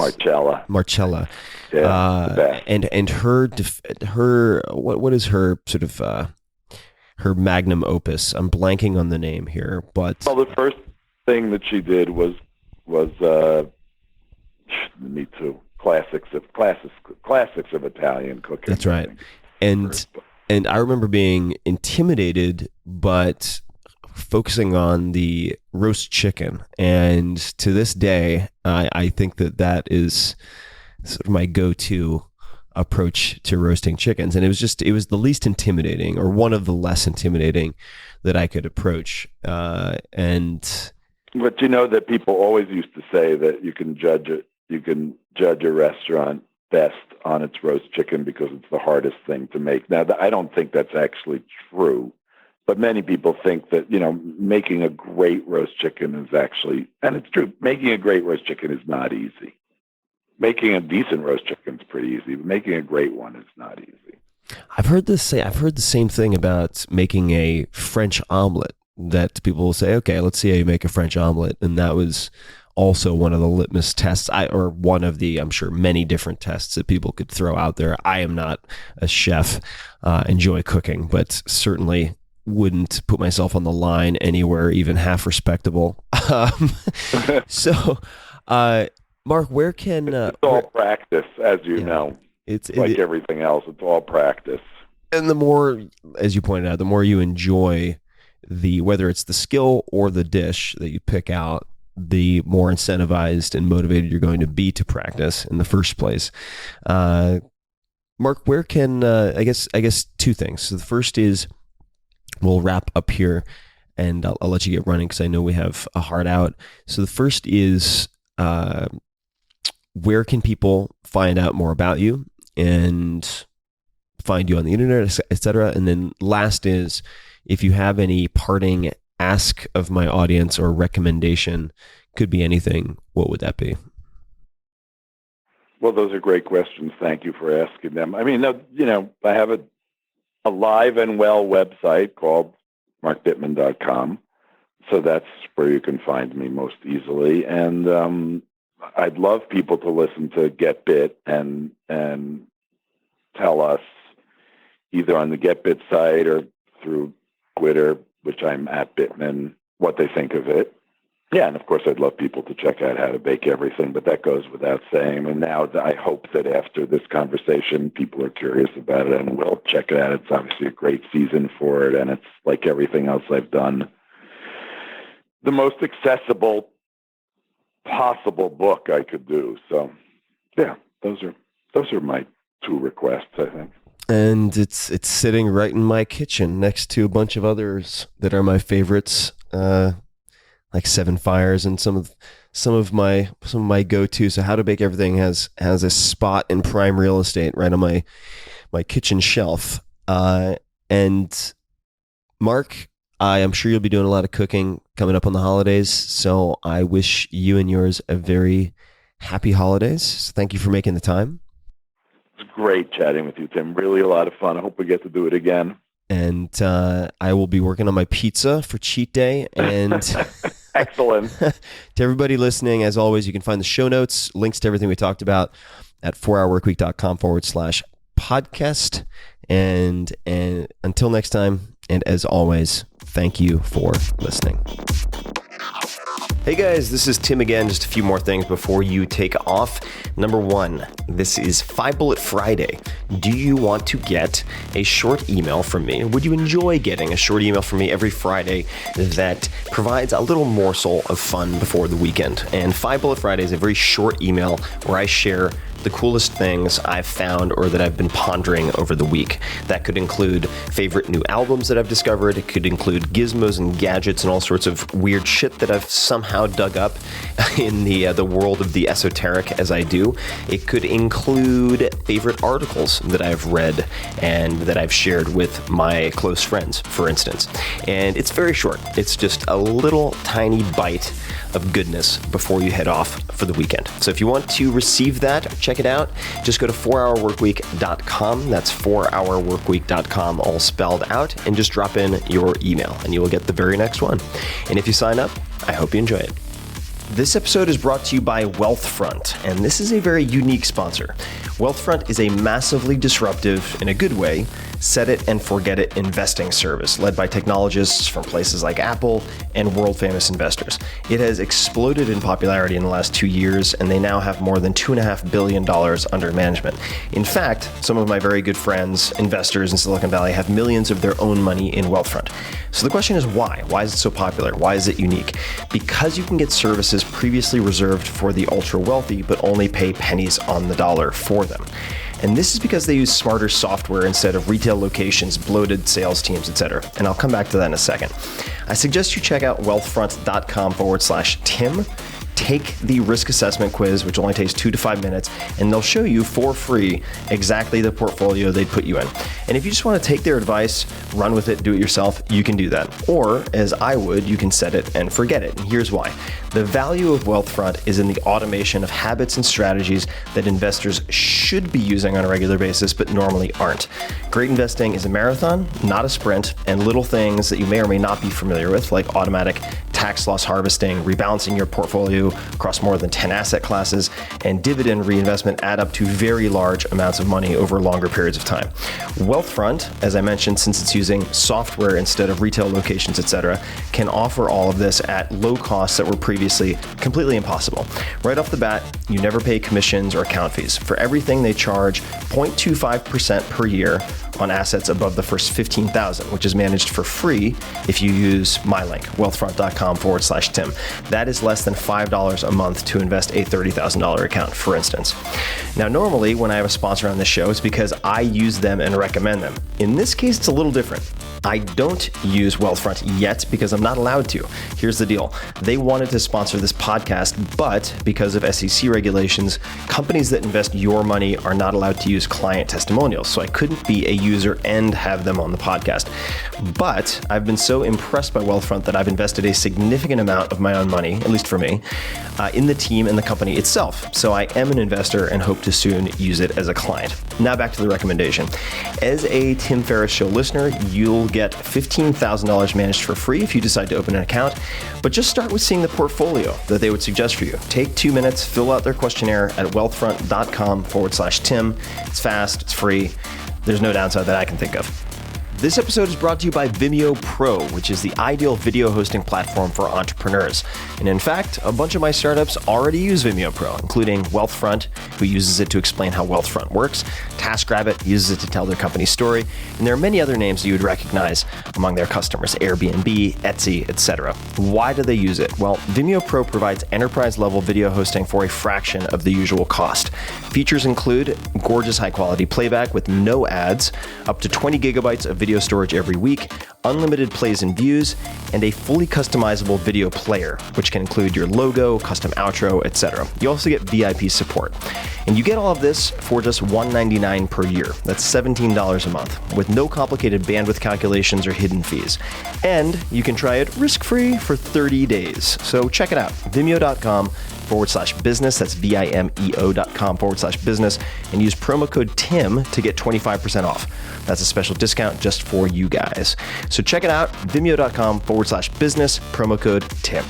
Marcella. Yeah. And her what is her sort of her magnum opus? I'm blanking on the name here, but well, the first thing that she did was me too. Classics of Italian cooking. That's right. And I remember being intimidated, but focusing on the roast chicken. And to this day, I think that is sort of my go-to approach to roasting chickens. And it was the least intimidating, or one of the less intimidating that I could approach. But you know that people always used to say that you can judge a restaurant best on its roast chicken because it's the hardest thing to make. Now, I don't think that's actually true, but many people think that, you know, making a great roast chicken is actually, and it's true, making a great roast chicken is not easy. Making a decent roast chicken is pretty easy, but making a great one is not easy. I've heard the same thing about making a French omelet, that people will say, okay, let's see how you make a French omelet. And that was also one of the litmus tests, or one of the, I'm sure, many different tests that people could throw out there. I am not a chef, enjoy cooking, but certainly wouldn't put myself on the line anywhere even half respectable. So, Mark, where can... it's all practice, as you know. It's like everything else. It's all practice. And the more, as you pointed out, the more you enjoy whether it's the skill or the dish that you pick out, the more incentivized and motivated you're going to be to practice in the first place. Mark, where can, I guess two things. So the first is, we'll wrap up here and I'll let you get running because I know we have a hard out. So the first is, where can people find out more about you and find you on the internet, et cetera? And then last is, if you have any parting ask of my audience or recommendation, could be anything, what would that be? Well, those are great questions. Thank you for asking them. I mean, you know, I have a live and well website called markbittman.com. So that's where you can find me most easily. And I'd love people to listen to Get Bitt and tell us either on the Get Bitt site or through Twitter, which I'm at Bittman, what they think of it. Yeah, and of course, I'd love people to check out How to Bake Everything, but that goes without saying. And now I hope that after this conversation, people are curious about it and will check it out. It's obviously a great season for it, and it's like everything else I've done, the most accessible possible book I could do. So, yeah, those are my 2 requests, I think. And it's sitting right in my kitchen next to a bunch of others that are my favorites. Like Seven Fires and some of my go-to. So How to Bake Everything has a spot in prime real estate right on my kitchen shelf. And Mark, I am sure you'll be doing a lot of cooking coming up on the holidays. So I wish you and yours a very happy holidays. So thank you for making the time. It's great chatting with you, Tim. Really a lot of fun. I hope we get to do it again. And I will be working on my pizza for cheat day. And excellent. To everybody listening, as always, you can find the show notes, links to everything we talked about at 4hourworkweek.com/podcast. And until next time, and as always, thank you for listening. Hey guys, this is Tim again. Just a few more things before you take off. Number 1, this is 5 Bullet Friday. Do you want to get a short email from me? Would you enjoy getting a short email from me every Friday that provides a little morsel of fun before the weekend? And 5 Bullet Friday is a very short email where I share the coolest things I've found or that I've been pondering over the week. That could include favorite new albums that I've discovered. It could include gizmos and gadgets and all sorts of weird shit that I've somehow dug up in the world of the esoteric as I do. It could include favorite articles that I've read and that I've shared with my close friends, for instance. And it's very short. It's just a little tiny bite of goodness before you head off for the weekend. So if you want to receive that, check it out. Just go to 4hourworkweek.com. That's 4hourworkweek.com, all spelled out, and just drop in your email and you will get the very next one. And if you sign up, I hope you enjoy it. This episode is brought to you by Wealthfront, and this is a very unique sponsor. Wealthfront is a massively disruptive, in a good way, set it and forget it investing service led by technologists from places like Apple and world famous investors. It has exploded in popularity in the last 2 years, and they now have more than $2.5 billion under management. In fact, some of my very good friends, investors in Silicon Valley, have millions of their own money in Wealthfront. So the question is why? Why is it so popular? Why is it unique? Because you can get services previously reserved for the ultra wealthy, but only pay pennies on the dollar for them. And this is because they use smarter software instead of retail locations, bloated sales teams, etc. And I'll come back to that in a second. I suggest you check out wealthfront.com/Tim. Take the risk assessment quiz, which only takes 2 to 5 minutes, and they'll show you for free exactly the portfolio they'd put you in. And if you just want to take their advice, run with it, do it yourself, you can do that. Or, as I would, you can set it and forget it. And here's why. The value of Wealthfront is in the automation of habits and strategies that investors should be using on a regular basis, but normally aren't. Great investing is a marathon, not a sprint, and little things that you may or may not be familiar with, like automatic tax loss harvesting, rebalancing your portfolio across more than 10 asset classes, and dividend reinvestment add up to very large amounts of money over longer periods of time. Wealthfront, as I mentioned, since it's using software instead of retail locations, etc., can offer all of this at low costs that were previously completely impossible. Right off the bat, you never pay commissions or account fees. For everything, they charge 0.25% per year on assets above the first 15,000, which is managed for free if you use my link, wealthfront.com/Tim. That is less than $5 a month to invest a $30,000 account, for instance. Now, normally when I have a sponsor on this show, it's because I use them and recommend them. In this case, it's a little different. I don't use Wealthfront yet because I'm not allowed to. Here's the deal. They wanted to sponsor this podcast, but because of SEC regulations, companies that invest your money are not allowed to use client testimonials. So I couldn't be a user and have them on the podcast. But I've been so impressed by Wealthfront that I've invested a significant amount of my own money, at least for me, in the team and the company itself. So I am an investor and hope to soon use it as a client. Now back to the recommendation. As a Tim Ferriss Show listener, you'll get $15,000 managed for free if you decide to open an account. But just start with seeing the portfolio that they would suggest for you. Take 2 minutes, fill out their questionnaire at wealthfront.com/Tim. It's fast, it's free. There's no downside that I can think of. This episode is brought to you by Vimeo Pro, which is the ideal video hosting platform for entrepreneurs. And in fact, a bunch of my startups already use Vimeo Pro, including Wealthfront, who uses it to explain how Wealthfront works. TaskRabbit uses it to tell their company story. And there are many other names that you would recognize among their customers, Airbnb, Etsy, etc. Why do they use it? Well, Vimeo Pro provides enterprise-level video hosting for a fraction of the usual cost. Features include gorgeous high-quality playback with no ads, up to 20 gigabytes of video storage every week, unlimited plays and views, and a fully customizable video player, which can include your logo, custom outro, etc. You also get VIP support. And you get all of this for just $199 per year. That's $17 a month, with no complicated bandwidth calculations or hidden fees. And you can try it risk-free for 30 days. So check it out, vimeo.com/business, that's vimeo.com/business, and use promo code TIM to get 25% off. That's a special discount just for you guys. So check it out, vimeo.com/business, promo code TIM.